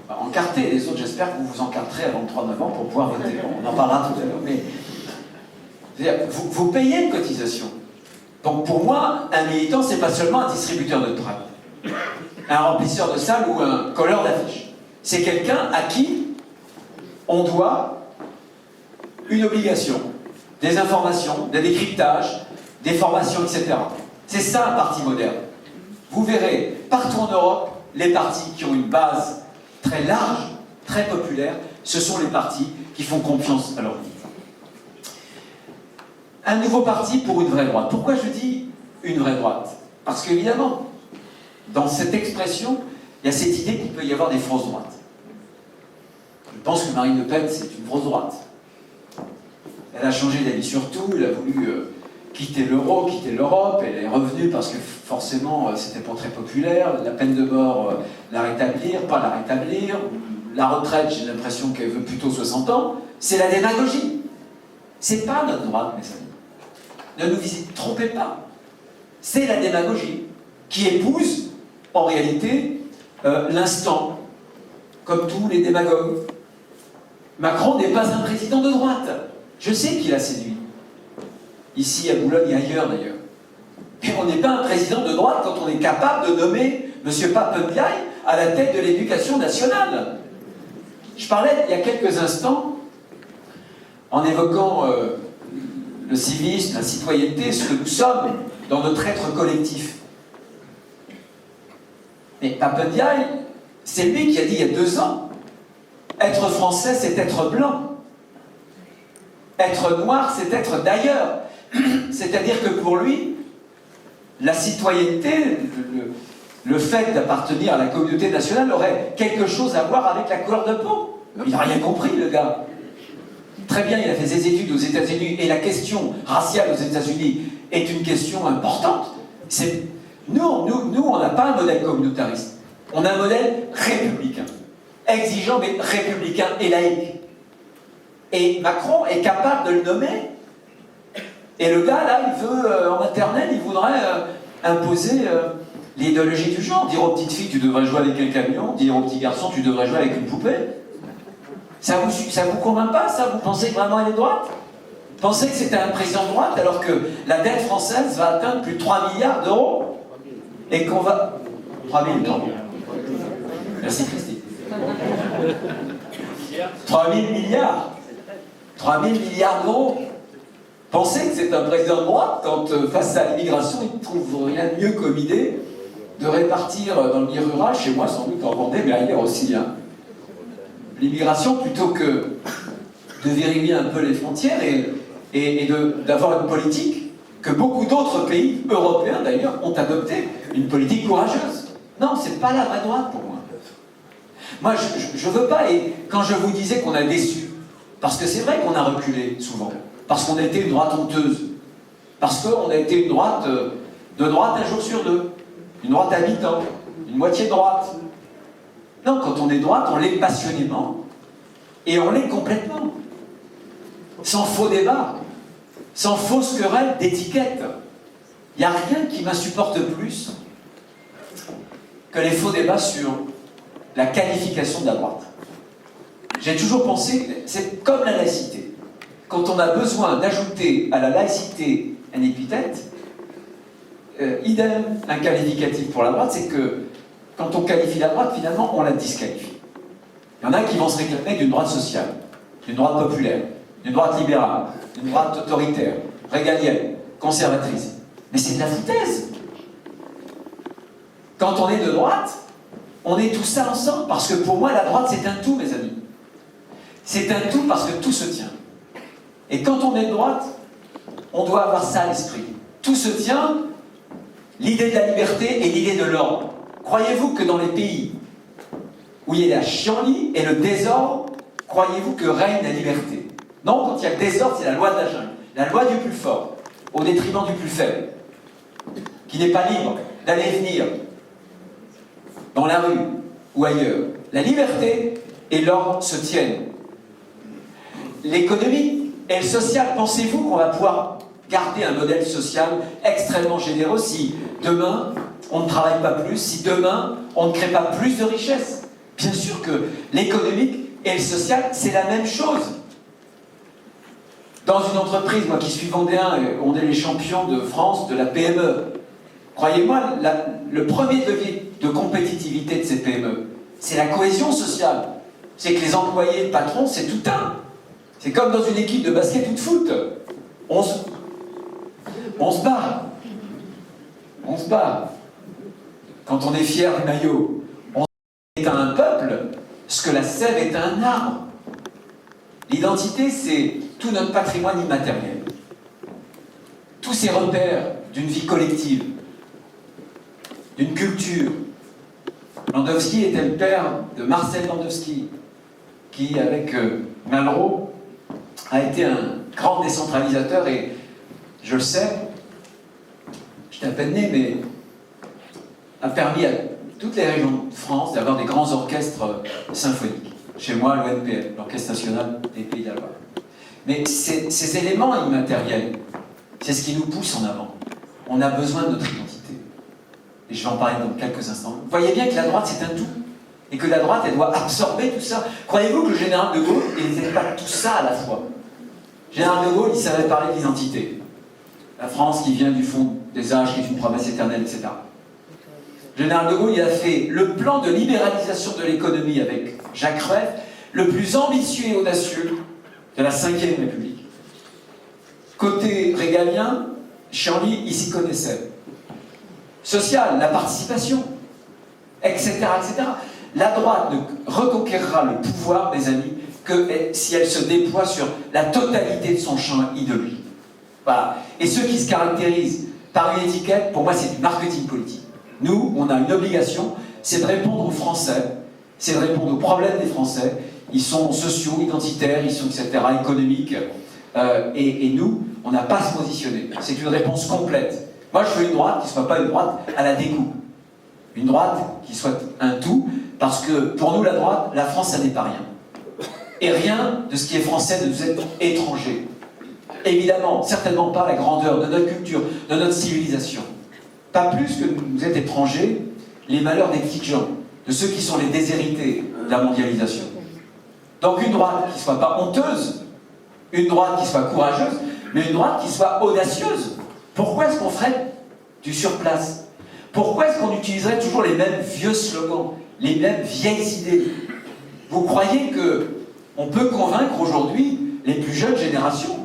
encartés, les autres, j'espère que vous vous encarterez avant le 3 novembre pour pouvoir voter. Bon, on en parlera tout à l'heure, mais vous payez une cotisation. Donc pour moi, un militant, c'est pas seulement un distributeur de tracts, un remplisseur de salles ou un colleur d'affiches. C'est quelqu'un à qui on doit une obligation, des informations, des décryptages, des formations, etc. C'est ça un parti moderne. Vous verrez, partout en Europe, les partis qui ont une base très large, très populaire, ce sont les partis qui font confiance à leur leader. Un nouveau parti pour une vraie droite. Pourquoi je dis une vraie droite? Parce qu'évidemment, dans cette expression, il y a cette idée qu'il peut y avoir des fausses droites. Je pense que Marine Le Pen, c'est une grosse droite. Elle a changé d'avis sur tout, elle a voulu quitter l'euro, quitter l'Europe, elle est revenue parce que forcément, c'était pas très populaire, la peine de mort, la rétablir, pas la rétablir, la retraite, j'ai l'impression qu'elle veut plutôt 60 ans, c'est la démagogie. C'est pas notre droite, mes amis. Ne nous trompez pas. C'est la démagogie qui épouse, en réalité, l'instant, comme tous les démagogues. Macron n'est pas un président de droite. Je sais qu'il a séduit. Ici, à Boulogne et ailleurs, d'ailleurs. Mais on n'est pas un président de droite quand on est capable de nommer M. Papendiaï à la tête de l'éducation nationale. Je parlais, il y a quelques instants, en évoquant le civisme, la citoyenneté, ce que nous sommes dans notre être collectif. Mais Papendiaï, c'est lui qui a dit il y a 2 ans, être français, c'est être blanc. Être noir, c'est être d'ailleurs. C'est-à-dire que pour lui, la citoyenneté, le fait d'appartenir à la communauté nationale aurait quelque chose à voir avec la couleur de peau. Il n'a rien compris, le gars. Très bien, il a fait ses études aux États-Unis, et la question raciale aux États-Unis est une question importante. Nous, on n'a pas un modèle communautariste. On a un modèle républicain. Exigeant, mais républicain et laïque. Et Macron est capable de le nommer. Et le gars, là, il veut, en maternelle, il voudrait imposer l'idéologie du genre. Dire aux petites filles, tu devrais jouer avec un camion. Dire aux petits garçons, tu devrais jouer avec une poupée. Ça vous convainc pas, ça? Vous pensez que vraiment elle est droite? Vous pensez que c'était un président de droite alors que la dette française va atteindre plus de 3 milliards d'euros? Et qu'on va... 3 000, pardon. Merci Christine. 3 000 milliards. 3 000 milliards d'euros. Pensez que c'est un président de droite quand, face à l'immigration, il ne trouve rien de mieux comme idée de répartir dans le milieu rural, chez moi sans doute en Vendée, mais ailleurs aussi, hein, l'immigration plutôt que de verrouiller un peu les frontières et d'avoir une politique que beaucoup d'autres pays européens d'ailleurs ont adopté, une politique courageuse. Non, c'est pas la vraie droite pour moi. Moi, je veux pas, et quand je vous disais qu'on a déçu, parce que c'est vrai qu'on a reculé souvent, parce qu'on a été une droite honteuse, parce qu'on a été une droite de droite un jour sur deux, une droite à mi-temps, une moitié droite. Non, quand on est droite, on l'est passionnément, et on l'est complètement. Sans faux débat, sans fausse querelle d'étiquette. Il n'y a rien qui m'insupporte plus que les faux débats sur la qualification de la droite. J'ai toujours pensé, c'est comme la laïcité. Quand on a besoin d'ajouter à la laïcité un épithète, idem, un qualificatif pour la droite, c'est que quand on qualifie la droite, finalement, on la disqualifie. Il y en a qui vont se réclamer d'une droite sociale, d'une droite populaire, d'une droite libérale, d'une droite autoritaire, régalienne, conservatrice. Mais c'est de la foutaise. Quand on est de droite, on est tout ça ensemble, parce que pour moi, la droite, c'est un tout, mes amis. C'est un tout parce que tout se tient. Et quand on est de droite, on doit avoir ça à l'esprit. Tout se tient, l'idée de la liberté et l'idée de l'ordre. Croyez-vous que dans les pays où il y a la chienlit et le désordre, croyez-vous que règne la liberté? Non, quand il y a le désordre, c'est la loi de la jungle, la loi du plus fort, au détriment du plus faible, qui n'est pas libre d'aller et venir dans la rue ou ailleurs. La liberté et l'ordre se tiennent. L'économie et le social, pensez-vous qu'on va pouvoir garder un modèle social extrêmement généreux si demain on ne travaille pas plus, si demain on ne crée pas plus de richesses? Bien sûr que l'économique et le social, c'est la même chose. Dans une entreprise, moi qui suis vendéen, on est les champions de France de la PME. Croyez-moi, le premier levier de compétitivité de ces PME, c'est la cohésion sociale. C'est que les employés, le patron, c'est tout un. C'est comme dans une équipe de basket ou de foot. On se bat. On se bat. Quand on est fier du maillot, on est à un peuple, ce que la sève est à un arbre. L'identité, c'est tout notre patrimoine immatériel. Tous ces repères d'une vie collective, d'une culture. Landowski était le père de Marcel Landowski, qui, avec Malraux, a été un grand décentralisateur et, je le sais, j'étais à peine né, mais a permis à toutes les régions de France d'avoir des grands orchestres symphoniques. Chez moi, l'ONPL, l'Orchestre National des Pays de la Loire. Mais ces éléments immatériels, c'est ce qui nous pousse en avant. On a besoin de notre identité. Et je vais en parler dans quelques instants. Vous voyez bien que la droite, c'est un tout. Et que la droite, elle doit absorber tout ça. Croyez-vous que le général de Gaulle, il n'était pas tout ça à la fois? Le général de Gaulle, il savait parler d'identité. La France qui vient du fond des âges, qui est une promesse éternelle, etc. Le général de Gaulle, il a fait le plan de libéralisation de l'économie avec Jacques Rueff, le plus ambitieux et audacieux de la Ve République. Côté régalien, Chianli, il s'y connaissait. Social, la participation, etc., etc. La droite ne reconquérera le pouvoir, mes amis, que si elle se déploie sur la totalité de son champ idéologique. Voilà. Et ceux qui se caractérisent par une étiquette, pour moi, c'est du marketing politique. Nous, on a une obligation, c'est de répondre aux Français, c'est de répondre aux problèmes des Français. Ils sont sociaux, identitaires, ils sont, etc., économiques. Et nous, on n'a pas à se positionner. C'est une réponse complète. Moi, je veux une droite qui ne soit pas une droite à la découpe. Une droite qui soit un tout, parce que pour nous, la droite, la France, ça n'est pas rien. Et rien de ce qui est français ne nous est étranger. Évidemment, certainement pas la grandeur de notre culture, de notre civilisation. Pas plus que nous êtes étrangers les malheurs des petites gens, de ceux qui sont les déshérités de la mondialisation. Donc une droite qui ne soit pas honteuse, une droite qui soit courageuse, mais une droite qui soit audacieuse. Pourquoi est-ce qu'on ferait du surplace? Pourquoi est-ce qu'on utiliserait toujours les mêmes vieux slogans, les mêmes vieilles idées? Vous croyez qu'on peut convaincre aujourd'hui les plus jeunes générations?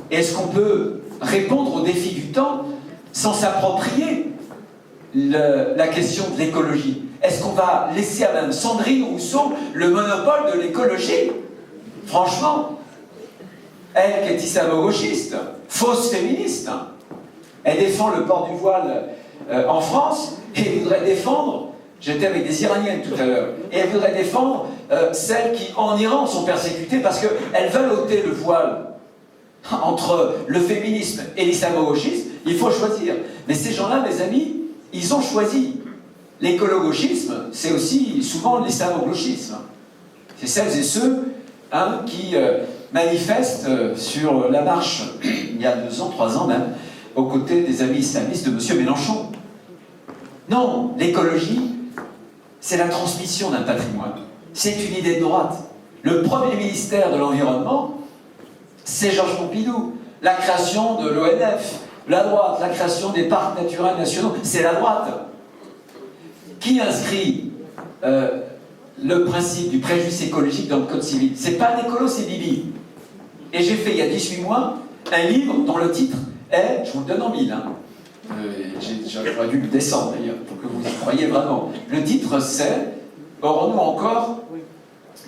Est-ce qu'on peut répondre aux défis du temps sans s'approprier la question de l'écologie? Est-ce qu'on va laisser à Mme Sandrine Rousseau le monopole de l'écologie? Franchement, elle qui est islamo-gauchiste, fausse féministe, elle défend le port du voile en France et elle voudrait défendre, j'étais avec des Iraniennes tout à l'heure, et elle voudrait défendre celles qui en Iran sont persécutées parce qu'elles veulent ôter le voile. Entre le féminisme et l'islamo-gauchisme, il faut choisir. Mais ces gens-là, mes amis, ils ont choisi. L'écolo-gauchisme, c'est aussi souvent l'islamo-gauchisme. C'est celles et ceux qui manifestent sur la marche, il y a 2 ans, 3 ans même, aux côtés des amis islamistes de M. Mélenchon. Non, l'écologie, c'est la transmission d'un patrimoine. C'est une idée de droite. Le premier ministère de l'Environnement, c'est Georges Pompidou. La création de l'ONF, la droite, la création des parcs naturels nationaux, c'est la droite. Qui inscrit le principe du préjudice écologique dans le Code civil? C'est pas un écolo, c'est Bibi. Et j'ai fait il y a 18 mois un livre dont le titre est, je vous le donne en mille, j'aurais dû le descendre d'ailleurs, pour que vous y croyiez vraiment. Le titre c'est « Aurons-nous encore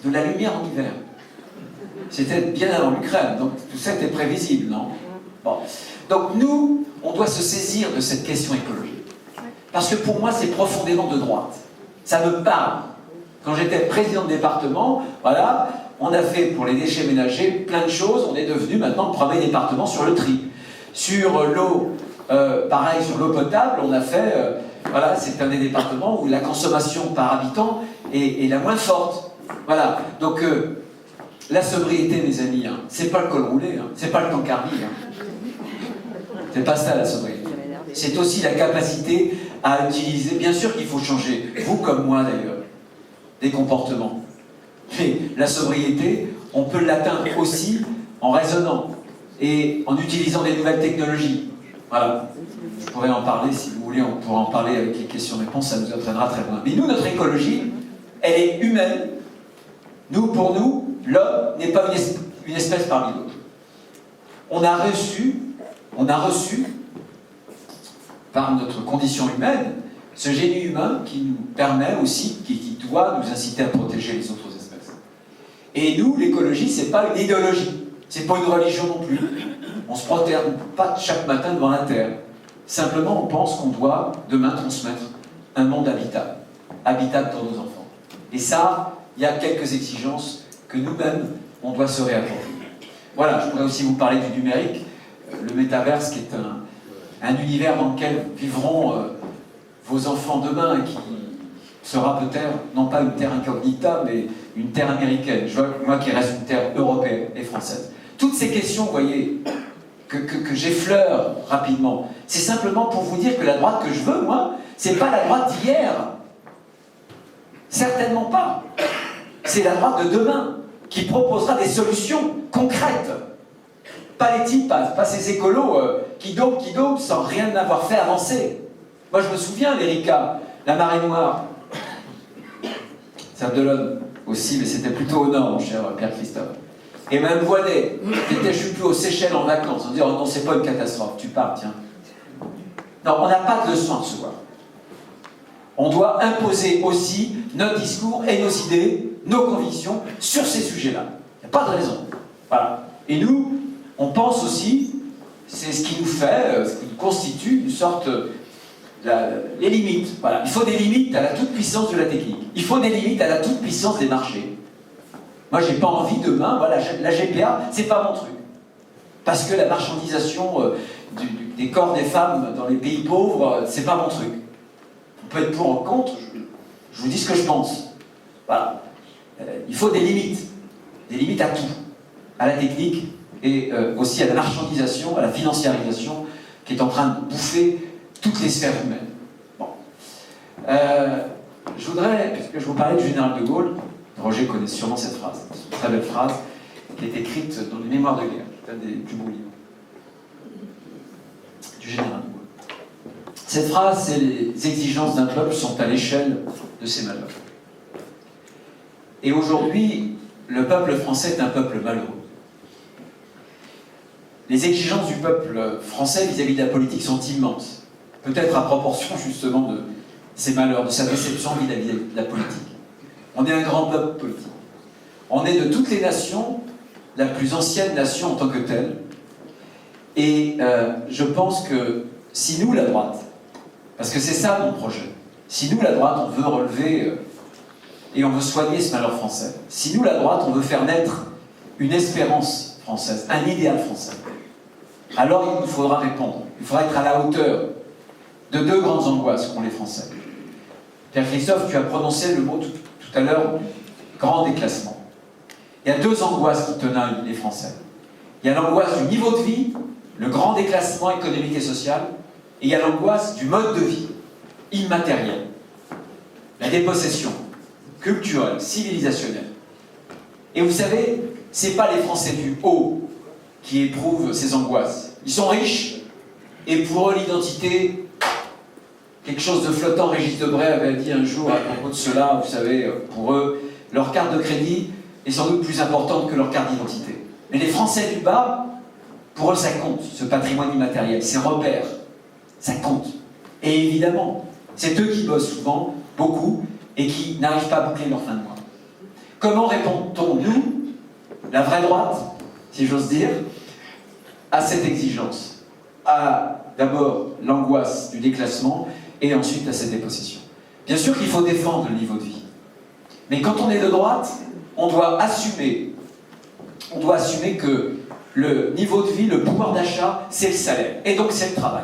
de la lumière en hiver ?» C'était bien avant l'Ukraine, donc tout ça était prévisible, non? Bon. Donc nous, on doit se saisir de cette question écologique. Parce que pour moi, c'est profondément de droite. Ça me parle. Quand j'étais président de département, voilà, on a fait pour les déchets ménagers plein de choses. On est devenu maintenant le premier département sur le tri. Sur l'eau, pareil, sur l'eau potable, on a fait, voilà, c'est un des départements où la consommation par habitant est la moins forte. Voilà, donc la sobriété, mes amis, c'est pas le col roulé, c'est pas le tankardi. C'est pas ça la sobriété. C'est aussi la capacité à utiliser, bien sûr qu'il faut changer, vous comme moi d'ailleurs, des comportements. Mais la sobriété, on peut l'atteindre aussi en raisonnant et en utilisant des nouvelles technologies. Voilà. Je pourrais en parler, si vous voulez, on pourra en parler avec les questions-réponses, ça nous entraînera très loin. Mais nous, notre écologie, elle est humaine. Nous, pour nous, l'homme n'est pas une espèce parmi d'autres. On a reçu, par notre condition humaine, ce génie humain qui nous permet aussi, qui doit nous inciter à protéger les autres espèces. Et nous, l'écologie, c'est pas une idéologie, c'est pas une religion non plus. On se protège pas chaque matin devant la Terre. Simplement, on pense qu'on doit demain transmettre un monde habitable, habitable pour nos enfants. Et ça, il y a quelques exigences que nous-mêmes, on doit se réapproprier. Voilà, je pourrais aussi vous parler du numérique, le métaverse qui est un univers dans lequel vivront vos enfants demain et qui sera peut-être, non pas une terre incognita, mais une terre américaine. Je vois, moi qui reste une terre européenne et française. Toutes ces questions, vous voyez, que j'effleure rapidement, c'est simplement pour vous dire que la droite que je veux, moi, c'est pas la droite d'hier. Certainement pas. C'est la droite de demain qui proposera des solutions concrètes. Pas les types, pas ces écolos qui dôment sans rien avoir fait avancer. Moi je me souviens, l'Erika, la marée noire, Sainte-Dolonne aussi, mais c'était plutôt au nord, mon cher Pierre-Christophe. Et même Voilet, j'étais, je suis plus aux Seychelles en vacances, on dit, oh non, c'est pas une catastrophe, tu pars, tiens. Non, on n'a pas de leçon à recevoir. On doit imposer aussi notre discours et nos idées, nos convictions sur ces sujets-là. Il n'y a pas de raison. Voilà. Et nous, on pense aussi, c'est ce qui nous fait, ce qui nous constitue une sorte... les limites. Voilà. Il faut des limites à la toute-puissance de la technique. Il faut des limites à la toute-puissance des marchés. Moi, j'ai pas envie demain, voilà, la GPA, c'est pas mon truc. Parce que la marchandisation des corps des femmes dans les pays pauvres, c'est pas mon truc. On peut être pour ou contre, je vous dis ce que je pense. Voilà. Il faut des limites à tout. À la technique et aussi à la marchandisation, à la financiarisation qui est en train de bouffer toutes les sphères humaines. Bon. Je voudrais, puisque je vous parlais du général de Gaulle, Roger connaît sûrement cette phrase, une très belle phrase, qui est écrite dans les Mémoires de guerre, qui est un des plus beaux livres du général de Gaulle. Cette phrase, c'est les exigences d'un peuple sont à l'échelle de ses malheurs. Et aujourd'hui, le peuple français est un peuple malheureux. Les exigences du peuple français vis-à-vis de la politique sont immenses. Peut-être à proportion justement ses malheurs, de sa déception vis-à-vis de la politique. On est un grand peuple politique. On est de toutes les nations, la plus ancienne nation en tant que telle. Et je pense que si nous, la droite, parce que c'est ça mon projet, si nous, la droite, on veut relever et on veut soigner ce malheur français, si nous, la droite, on veut faire naître une espérance française, un idéal français, alors il nous faudra répondre. Il faudra être à la hauteur de deux grandes angoisses qu'ont les Français. Pierre-Christophe, tu as prononcé le mot tout à l'heure, grand déclassement. Il y a deux angoisses qui tenaillent les Français. Il y a l'angoisse du niveau de vie, le grand déclassement économique et social, et il y a l'angoisse du mode de vie, immatériel. La dépossession culturelle, civilisationnelle. Et vous savez, ce n'est pas les Français du haut qui éprouvent ces angoisses. Ils sont riches, et pour eux, l'identité, quelque chose de flottant. Régis Debray avait dit un jour à propos de cela, vous savez, pour eux, leur carte de crédit est sans doute plus importante que leur carte d'identité. Mais les Français du bas, pour eux, ça compte, ce patrimoine immatériel, ces repères, ça compte. Et évidemment, c'est eux qui bossent souvent, beaucoup, et qui n'arrivent pas à boucler leur fin de mois. Comment répond-on, nous, la vraie droite, si j'ose dire, à cette exigence, à d'abord l'angoisse du déclassement et ensuite à cette dépossession? Bien sûr qu'il faut défendre le niveau de vie. Mais quand on est de droite, on doit assumer que le niveau de vie, le pouvoir d'achat, c'est le salaire. Et donc c'est le travail.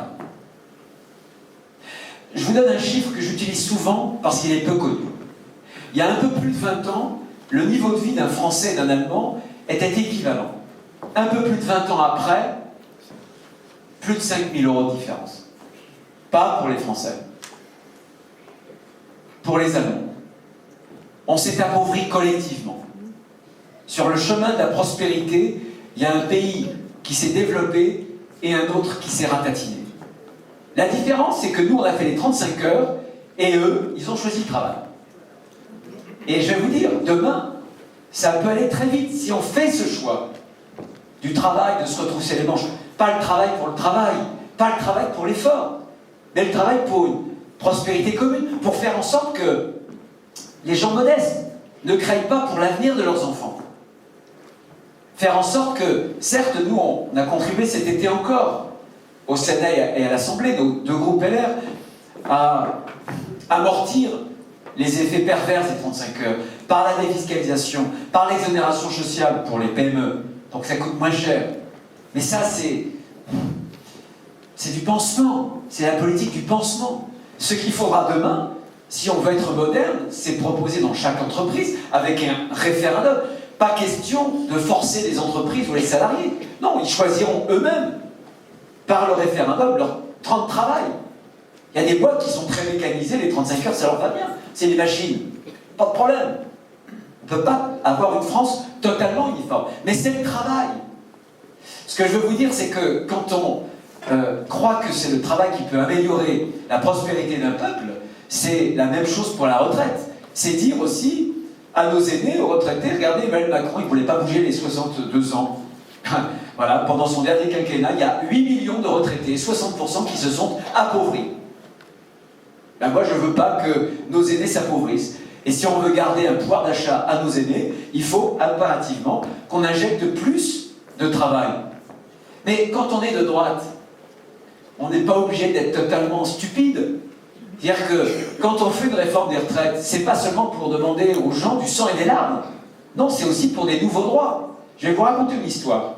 Je vous donne un chiffre que j'utilise souvent parce qu'il est peu connu. Il y a un peu plus de 20 ans, le niveau de vie d'un Français et d'un Allemand était équivalent. Un peu plus de 20 ans après, plus de 5 000 € de différence. Pas pour les Français. Pour les Allemands. On s'est appauvri collectivement. Sur le chemin de la prospérité, il y a un pays qui s'est développé et un autre qui s'est ratatiné. La différence, c'est que nous, on a fait les 35 heures et eux, ils ont choisi le travail. Et je vais vous dire, demain, ça peut aller très vite si on fait ce choix du travail, de se retrousser les manches. Pas le travail pour le travail, pas le travail pour l'effort, mais le travail pour une prospérité commune, pour faire en sorte que les gens modestes ne craignent pas pour l'avenir de leurs enfants. Faire en sorte que, certes, nous, on a contribué cet été encore, au Sénat et à l'Assemblée, nos deux groupes LR, à amortir les effets pervers des 35 heures, par la défiscalisation, par l'exonération sociale pour les PME, donc ça coûte moins cher. Mais ça, c'est du pansement, c'est la politique du pansement. Ce qu'il faudra demain, si on veut être moderne, c'est proposer dans chaque entreprise, avec un référendum, pas question de forcer les entreprises ou les salariés. Non, ils choisiront eux-mêmes, par le référendum, leur temps de travail. Il y a des boîtes qui sont très mécanisées, les 35 heures, ça leur va bien. C'est des machines. Pas de problème. On ne peut pas avoir une France totalement uniforme. Mais c'est le travail. Ce que je veux vous dire, c'est que quand on croit que c'est le travail qui peut améliorer la prospérité d'un peuple, c'est la même chose pour la retraite. C'est dire aussi à nos aînés, aux retraités, regardez, Emmanuel Macron, il ne voulait pas bouger les 62 ans. Voilà, pendant son dernier quinquennat, il y a 8 millions de retraités, 60% qui se sont appauvris. Ben moi, je ne veux pas que nos aînés s'appauvrissent. Et si on veut garder un pouvoir d'achat à nos aînés, il faut impérativement qu'on injecte plus de travail. Mais quand on est de droite, on n'est pas obligé d'être totalement stupide. C'est-à-dire que quand on fait une réforme des retraites, c'est pas seulement pour demander aux gens du sang et des larmes. Non, c'est aussi pour des nouveaux droits. Je vais vous raconter une histoire.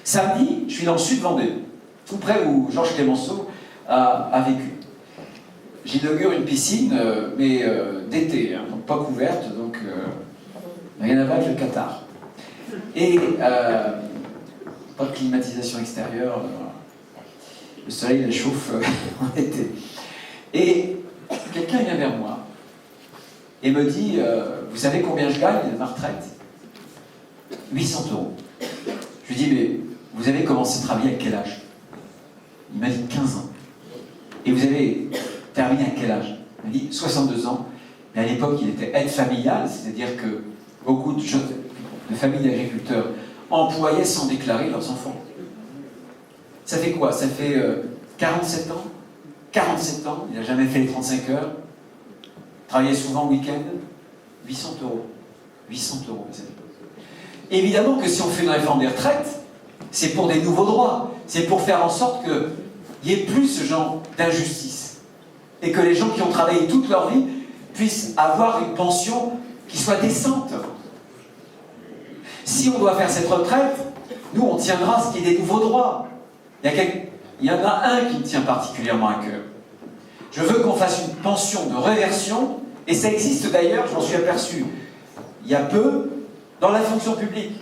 Samedi, je suis dans le sud Vendée, tout près où Georges Clemenceau a vécu. J'inaugure une piscine, mais d'été, hein, donc pas couverte, donc rien à voir avec le Qatar. Et pas de climatisation extérieure, voilà. Le soleil le chauffe en été. Et quelqu'un vient vers moi et me dit vous savez combien je gagne ma retraite? 800 €. Je lui dis mais vous avez commencé à travailler à quel âge? Il m'a dit 15 ans. Et vous avez terminé à quel âge? Il m'a dit 62 ans. Mais à l'époque il était aide familiale, c'est-à-dire que beaucoup de familles d'agriculteurs employaient sans déclarer leurs enfants. Ça fait quoi? Ça fait 47 ans 47 ans, il n'a jamais fait les 35 heures, travaillait souvent le week-end, 800 euros. 800 euros, mes amis. Évidemment que si on fait une réforme des retraites, c'est pour des nouveaux droits. C'est pour faire en sorte qu'il n'y ait plus ce genre d'injustice. Et que les gens qui ont travaillé toute leur vie puissent avoir une pension qui soit décente. Si on doit faire cette retraite, nous, on tiendra à ce qu'il y ait des nouveaux droits. Il y en a un qui me tient particulièrement à cœur. Je veux qu'on fasse une pension de réversion, et ça existe d'ailleurs, je m'en suis aperçu il y a peu, dans la fonction publique.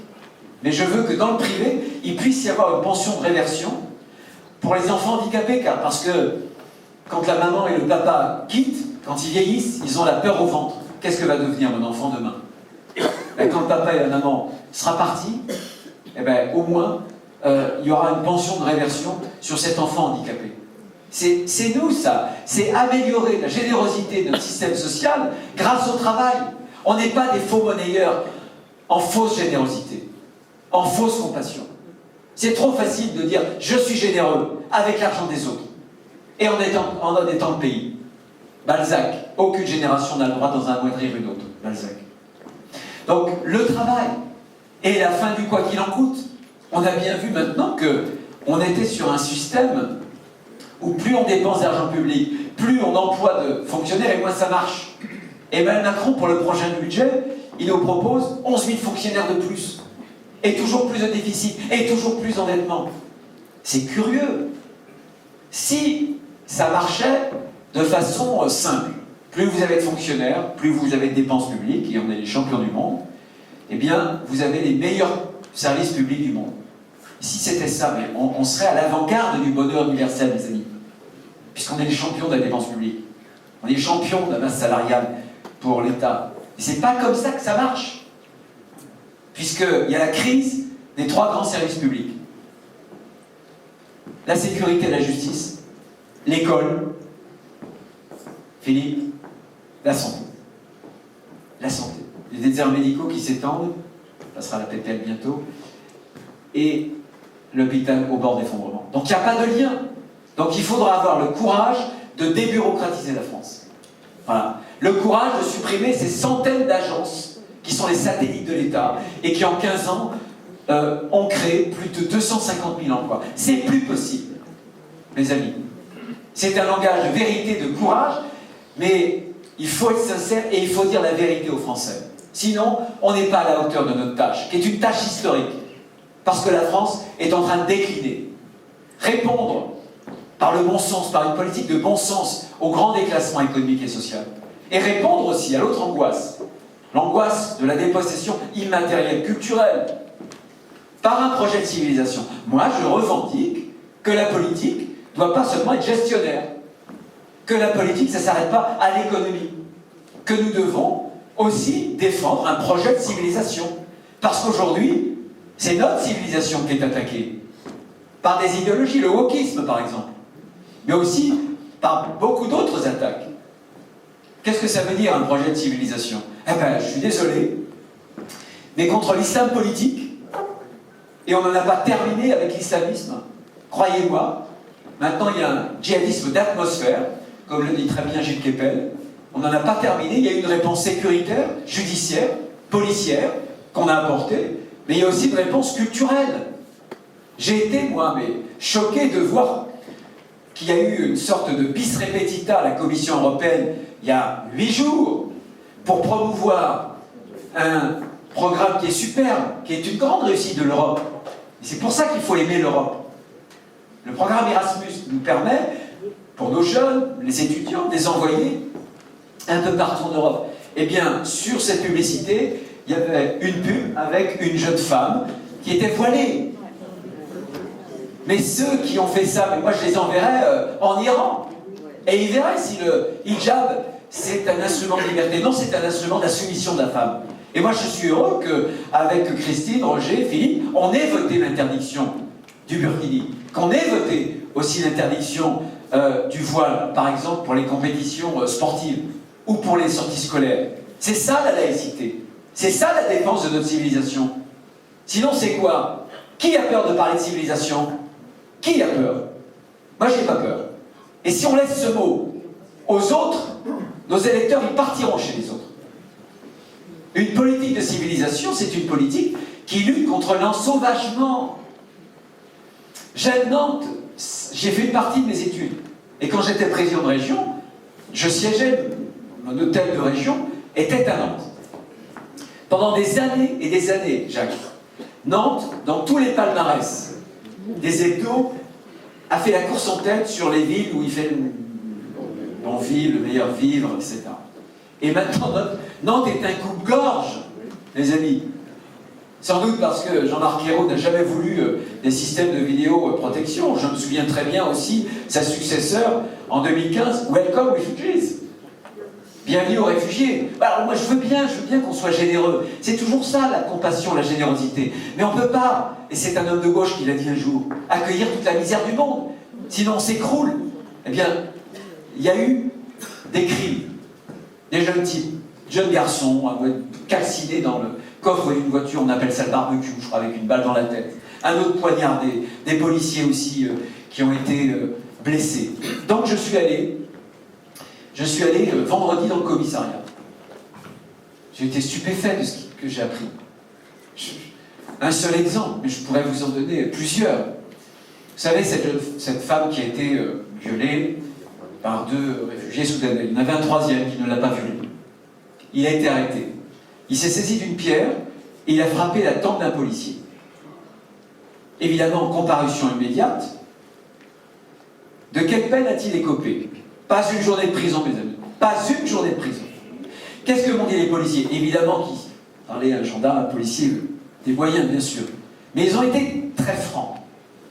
Mais je veux que dans le privé, il puisse y avoir une pension de réversion pour les enfants handicapés, car parce que quand la maman et le papa quittent, quand ils vieillissent, ils ont la peur au ventre. Qu'est-ce que va devenir mon enfant demain? Et quand le papa et la maman sera parti, eh ben, au moins, il y aura une pension de réversion sur cet enfant handicapé. C'est nous, ça. C'est améliorer la générosité de notre système social grâce au travail. On n'est pas des faux monnayeurs en fausse générosité, en fausse compassion. C'est trop facile de dire « je suis généreux » avec l'argent des autres et en étant le pays. Balzac, aucune génération n'a le droit dans un mois de rire une autre. Balzac. Donc le travail et la fin du quoi qu'il en coûte. On a bien vu maintenant qu'on était sur un système où plus on dépense d'argent public, plus on emploie de fonctionnaires et moins ça marche. Emmanuel Macron, pour le prochain budget, il nous propose 11 000 fonctionnaires de plus. Et toujours plus de déficit, et toujours plus d'endettement. C'est curieux. Si ça marchait de façon simple, plus vous avez de fonctionnaires, plus vous avez de dépenses publiques, et on est les champions du monde, eh bien, vous avez les meilleurs services publics du monde. Si c'était ça, mais on serait à l'avant-garde du bonheur universel, mes amis. Puisqu'on est les champions de la dépense publique. On est les champions de la masse salariale pour l'État. Et c'est pas comme ça que ça marche. Puisqu'il y a la crise des 3 grands services publics. La sécurité et la justice, l'école, Philippe, la santé. La santé. Les déserts médicaux qui s'étendent, on passera la PPL bientôt, et l'hôpital au bord d'effondrement. Donc il n'y a pas de lien. Donc il faudra avoir le courage de débureaucratiser la France. Voilà. Le courage de supprimer ces centaines d'agences qui sont les satellites de l'État et qui en 15 ans ont créé plus de 250 000 emplois. C'est plus possible, mes amis. C'est un langage de vérité, de courage, mais il faut être sincère et il faut dire la vérité aux Français. Sinon, on n'est pas à la hauteur de notre tâche, qui est une tâche historique. Parce que la France est en train de décliner. Répondre par le bon sens, par une politique de bon sens au grand déclassement économique et social. Et répondre aussi à l'autre angoisse, l'angoisse de la dépossession immatérielle, culturelle, par un projet de civilisation. Moi, je revendique que la politique ne doit pas seulement être gestionnaire, que la politique, ça ne s'arrête pas à l'économie, que nous devons aussi défendre un projet de civilisation. Parce qu'aujourd'hui, c'est notre civilisation qui est attaquée par des idéologies, le wokisme par exemple, mais aussi par beaucoup d'autres attaques. Qu'est-ce que ça veut dire un projet de civilisation? Eh bien, je suis désolé, mais contre l'islam politique, et on n'en a pas terminé avec l'islamisme, croyez-moi, maintenant il y a un djihadisme d'atmosphère, comme le dit très bien Gilles Kepel, on n'en a pas terminé, il y a une réponse sécuritaire, judiciaire, policière, qu'on a apportée, mais il y a aussi une réponse culturelle. J'ai été, moi, choqué de voir qu'il y a eu une sorte de bis repetita à la Commission européenne il y a 8 jours pour promouvoir un programme qui est superbe, qui est une grande réussite de l'Europe. C'est pour ça qu'il faut aimer l'Europe. Le programme Erasmus nous permet, pour nos jeunes, les étudiants, de les envoyer un peu partout en Europe. Eh bien, sur cette publicité, il y avait une pub avec une jeune femme qui était voilée. Mais ceux qui ont fait ça, mais moi je les enverrai en Iran. Et ils verraient si le hijab, c'est un instrument de liberté. Non, c'est un instrument de la soumission de la femme. Et moi je suis heureux qu'avec Christine, Roger, Philippe, on ait voté l'interdiction du burkini. Qu'on ait voté aussi l'interdiction du voile, par exemple, pour les compétitions sportives ou pour les sorties scolaires. C'est ça la laïcité. C'est ça la défense de notre civilisation. Sinon, c'est quoi? Qui a peur de parler de civilisation? Qui a peur? Moi, j'ai pas peur. Et si on laisse ce mot aux autres, nos électeurs, ils partiront chez les autres. Une politique de civilisation, c'est une politique qui lutte contre l'ensauvagement. J'aime Nantes, j'ai fait une partie de mes études. Et quand j'étais président de région, je siégeais, mon hôtel de région était à Nantes. Pendant des années et des années, Jacques, Nantes, dans tous les palmarès des hebdos, a fait la course en tête sur les villes où il fait le bon vivre, le meilleur vivre, etc. Et maintenant, Nantes est un coupe-gorge, les amis. Sans doute parce que Jean-Marc Ayrault n'a jamais voulu des systèmes de vidéoprotection. Je me souviens très bien aussi sa successeur en 2015, Welcome Refugees. Bienvenue aux réfugiés. Alors moi je veux bien qu'on soit généreux. C'est toujours ça la compassion, la générosité. Mais on ne peut pas, et c'est un homme de gauche qui l'a dit un jour, accueillir toute la misère du monde. Sinon on s'écroule. Eh bien, il y a eu des crimes. Des jeunes types, jeunes garçons, calcinés dans le coffre d'une voiture, on appelle ça le barbecue, je crois, avec une balle dans la tête. Un autre poignardé, des policiers aussi qui ont été blessés. Donc je suis allé vendredi dans le commissariat. J'ai été stupéfait de ce que j'ai appris. Un seul exemple, mais je pourrais vous en donner plusieurs. Vous savez, cette femme qui a été violée par 2 réfugiés soudanais. Il y en avait un 3e qui ne l'a pas violée. Il a été arrêté. Il s'est saisi d'une pierre et il a frappé la tempe d'un policier. Évidemment, comparution immédiate. De quelle peine a-t-il écopé? Pas une journée de prison, mes amis. Pas une journée de prison. Qu'est-ce que m'ont dit les policiers? Évidemment qu'ils parlaient à un gendarme, à un policier, des moyens, bien sûr. Mais ils ont été très francs.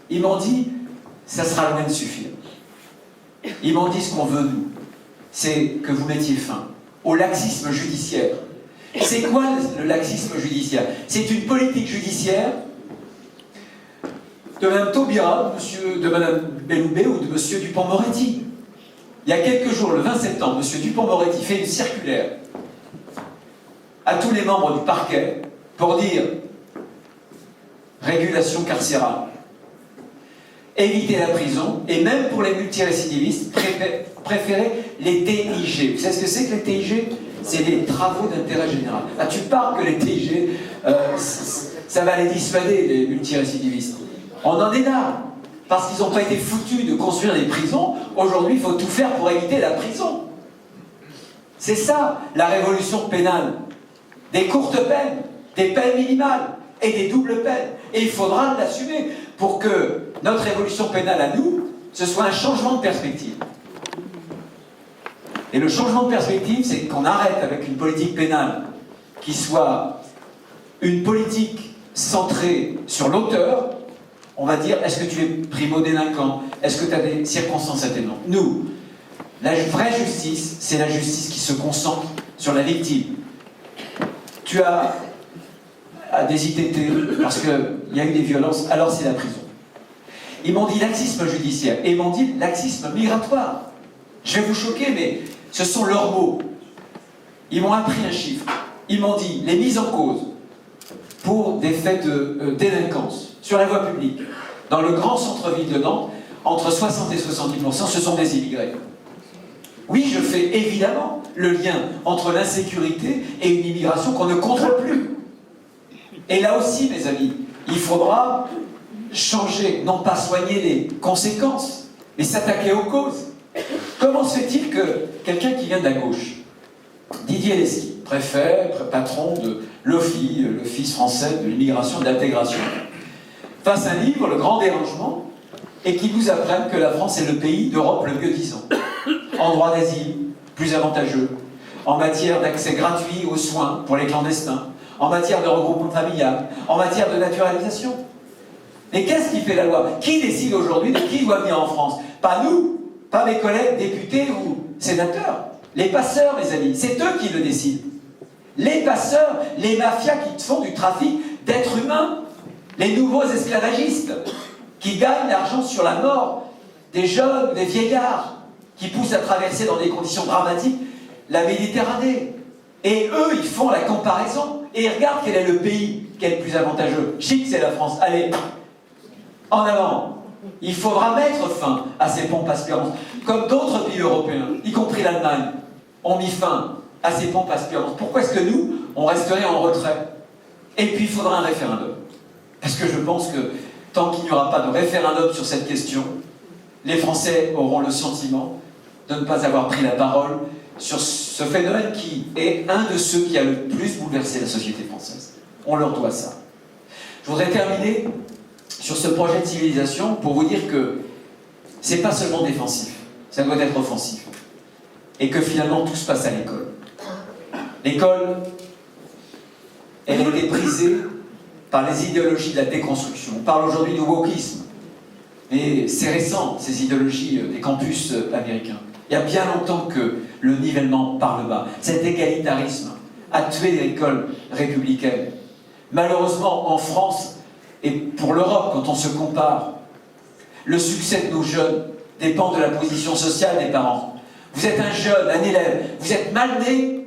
Ils m'ont dit, ça sera loin de suffire. Ils m'ont dit ce qu'on veut, nous. C'est que vous mettiez fin au laxisme judiciaire. C'est quoi le laxisme judiciaire? C'est une politique judiciaire de Mme Taubira, de Mme Belloubet ou de M. Dupond-Moretti. Il y a quelques jours, le 20 septembre, M. Dupond-Moretti fait une circulaire à tous les membres du parquet pour dire régulation carcérale, éviter la prison, et même pour les multirécidivistes, préférer les TIG. Vous savez ce que c'est que les TIG? C'est les travaux d'intérêt général. Là, tu parles que les TIG, ça va les dissuader, les multirécidivistes. On en est là. Parce qu'ils n'ont pas été foutus de construire des prisons, aujourd'hui il faut tout faire pour éviter la prison. C'est ça, la révolution pénale. Des courtes peines, des peines minimales et des doubles peines. Et il faudra l'assumer pour que notre révolution pénale à nous, ce soit un changement de perspective. Et le changement de perspective, c'est qu'on arrête avec une politique pénale qui soit une politique centrée sur l'auteur. On va dire, est-ce que tu es primo-délinquant? Est-ce que tu as des circonstances atténuantes? Nous, la vraie justice, c'est la justice qui se concentre sur la victime. Tu as des ITT parce qu'il y a eu des violences, alors c'est la prison. Ils m'ont dit laxisme judiciaire et ils m'ont dit laxisme migratoire. Je vais vous choquer, mais ce sont leurs mots. Ils m'ont appris un chiffre. Ils m'ont dit les mises en cause pour des faits de délinquance sur la voie publique, dans le grand centre-ville de Nantes, entre 60 et 70%, ce sont des immigrés. Oui, je fais évidemment le lien entre l'insécurité et une immigration qu'on ne contrôle plus. Et là aussi, mes amis, il faudra changer, non pas soigner les conséquences, mais s'attaquer aux causes. Comment se fait-il que quelqu'un qui vient de la gauche, Didier Lesky, préfet, patron de l'OFII, l'Office français de l'immigration et de l'intégration, fasse un livre, Le Grand Dérangement, et qui nous apprenne que la France est le pays d'Europe le mieux disant, en droit d'asile, plus avantageux, en matière d'accès gratuit aux soins pour les clandestins, en matière de regroupement familial, en matière de naturalisation. Mais qu'est-ce qui fait la loi? Qui décide aujourd'hui de qui doit venir en France? Pas nous, pas mes collègues députés ou sénateurs. Les passeurs, mes amis, c'est eux qui le décident. Les passeurs, les mafias qui font du trafic d'êtres humains, les nouveaux esclavagistes qui gagnent l'argent sur la mort des jeunes, des vieillards, qui poussent à traverser dans des conditions dramatiques la Méditerranée. Et eux, ils font la comparaison et ils regardent quel est le pays qui est le plus avantageux. Chic, c'est la France. Allez, en avant. Il faudra mettre fin à ces pompes aspirantes, comme d'autres pays européens, y compris l'Allemagne, ont mis fin à ces pompes aspirantes. Pourquoi est-ce que nous, on resterait en retrait? Et puis il faudra un référendum. Parce que je pense que tant qu'il n'y aura pas de référendum sur cette question, les Français auront le sentiment de ne pas avoir pris la parole sur ce phénomène qui est un de ceux qui a le plus bouleversé la société française. On leur doit ça. Je voudrais terminer sur ce projet de civilisation pour vous dire que c'est pas seulement défensif, ça doit être offensif. Et que finalement tout se passe à l'école. L'école, elle a été brisée par les idéologies de la déconstruction. On parle aujourd'hui du wokisme. Mais c'est récent, ces idéologies des campus américains. Il y a bien longtemps que le nivellement par le bas, cet égalitarisme, a tué l'école républicaine. Malheureusement, en France, et pour l'Europe, quand on se compare, le succès de nos jeunes dépend de la position sociale des parents. Vous êtes un jeune, un élève, vous êtes mal né,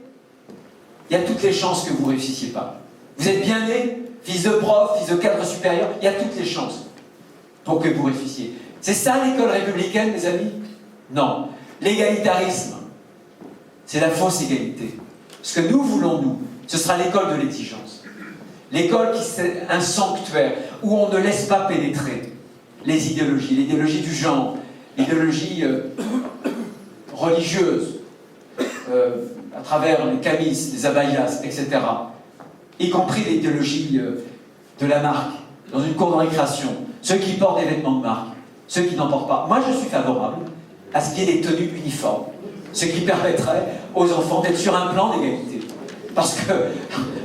il y a toutes les chances que vous ne réussissiez pas. Vous êtes bien né, fils de prof, fils de cadre supérieur, il y a toutes les chances pour que vous réussissiez. C'est ça l'école républicaine, mes amis? Non. L'égalitarisme, c'est la fausse égalité. Ce que nous voulons, nous, ce sera l'école de l'exigence. L'école qui c'est un sanctuaire où on ne laisse pas pénétrer les idéologies, l'idéologie du genre, l'idéologie religieuse, à travers les camis, les abayas, etc. Y compris l'idéologie de la marque, dans une cour de récréation, ceux qui portent des vêtements de marque, ceux qui n'en portent pas. Moi, je suis favorable à ce qu'il y ait des tenues uniformes, ce qui permettrait aux enfants d'être sur un plan d'égalité. Parce que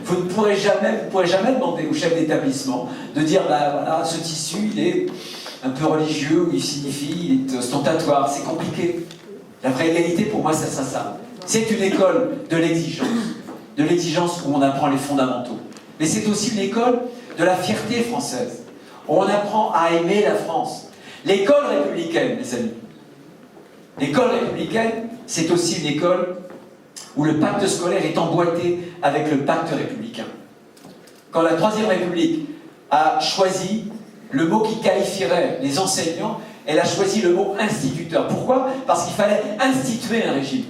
vous ne pourrez jamais demander au chef d'établissement de dire, bah voilà, ce tissu, il est un peu religieux, ou il signifie, il est ostentatoire, c'est compliqué. La vraie égalité, pour moi, ça sera ça. C'est une école de l'exigence où on apprend les fondamentaux. Mais c'est aussi une école de la fierté française, où on apprend à aimer la France. L'école républicaine, mes amis, l'école républicaine, c'est aussi une école où le pacte scolaire est emboîté avec le pacte républicain. Quand la Troisième République a choisi le mot qui qualifierait les enseignants, elle a choisi le mot instituteur. Pourquoi? Parce qu'il fallait instituer un régime.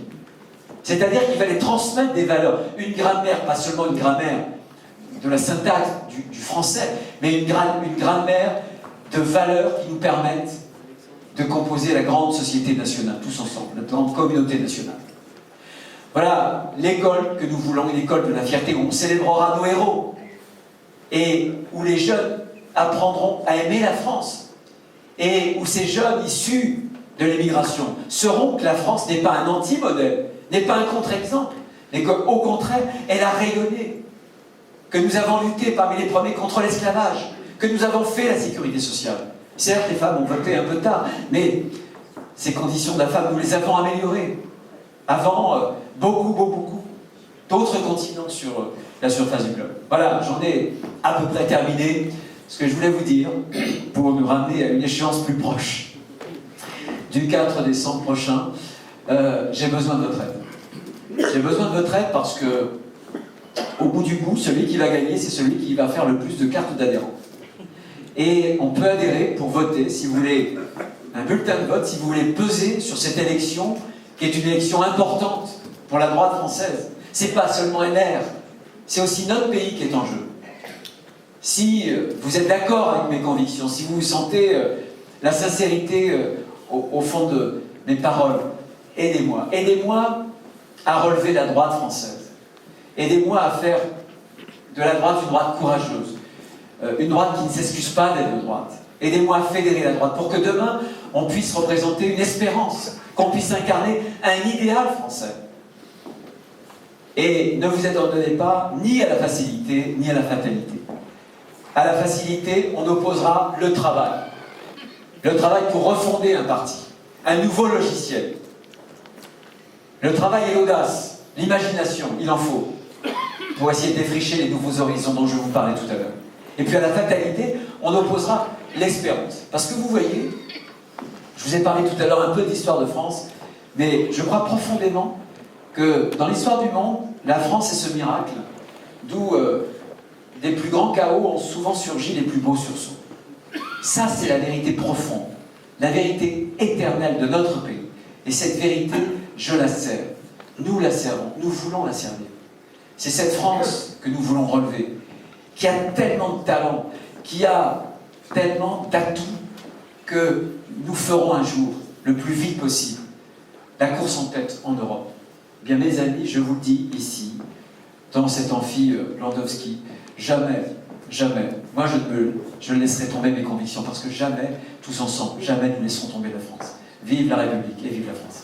C'est-à-dire qu'il fallait transmettre des valeurs. Une grammaire, pas seulement une grammaire de la syntaxe du français, mais une grammaire de valeurs qui nous permettent de composer la grande société nationale, tous ensemble, la grande communauté nationale. Voilà l'école que nous voulons, une école de la fierté où on célébrera nos héros et où les jeunes apprendront à aimer la France et où ces jeunes issus de l'émigration sauront que la France n'est pas un anti-modèle, n'est pas un contre-exemple, mais qu'au contraire, elle a rayonné, que nous avons lutté parmi les premiers contre l'esclavage, que nous avons fait la sécurité sociale. Certes, les femmes ont voté un peu tard, mais ces conditions de la femme, nous les avons améliorées. Avant, beaucoup d'autres continents sur la surface du globe. Voilà, j'en ai à peu près terminé ce que je voulais vous dire pour nous ramener à une échéance plus proche. Du 4 décembre prochain, j'ai besoin de votre aide. J'ai besoin de votre aide parce que, au bout du bout, celui qui va gagner, c'est celui qui va faire le plus de cartes d'adhérents. Et on peut adhérer pour voter, si vous voulez, un bulletin de vote, si vous voulez peser sur cette élection, qui est une élection importante pour la droite française. C'est pas seulement LR, c'est aussi notre pays qui est en jeu. Si vous êtes d'accord avec mes convictions, si vous sentez la sincérité au fond de mes paroles, aidez-moi. Aidez-moi à relever la droite française. Aidez-moi à faire de la droite une droite courageuse. Une droite qui ne s'excuse pas d'être de droite. Aidez-moi à fédérer la droite pour que demain, on puisse représenter une espérance, qu'on puisse incarner un idéal français. Et ne vous abandonnez pas ni à la facilité, ni à la fatalité. À la facilité, on opposera le travail. Le travail pour refonder un parti, un nouveau logiciel. Le travail et l'audace, l'imagination, il en faut, pour essayer de défricher les nouveaux horizons dont je vous parlais tout à l'heure. Et puis à la fatalité, on opposera l'espérance. Parce que vous voyez, je vous ai parlé tout à l'heure un peu d'histoire de France, mais je crois profondément que dans l'histoire du monde, la France est ce miracle, d'où des plus grands chaos ont souvent surgi les plus beaux sursauts. Ça, c'est la vérité profonde, la vérité éternelle de notre pays. Et cette vérité, je la sers. Nous la servons, nous voulons la servir. C'est cette France que nous voulons relever, qui a tellement de talent, qui a tellement d'atouts que nous ferons un jour, le plus vite possible, la course en tête en Europe. Bien, mes amis, je vous le dis ici, dans cet amphi Landowski, jamais, jamais, moi je laisserai tomber mes convictions, parce que jamais, tous ensemble, jamais nous laisserons tomber la France. Vive la République et vive la France.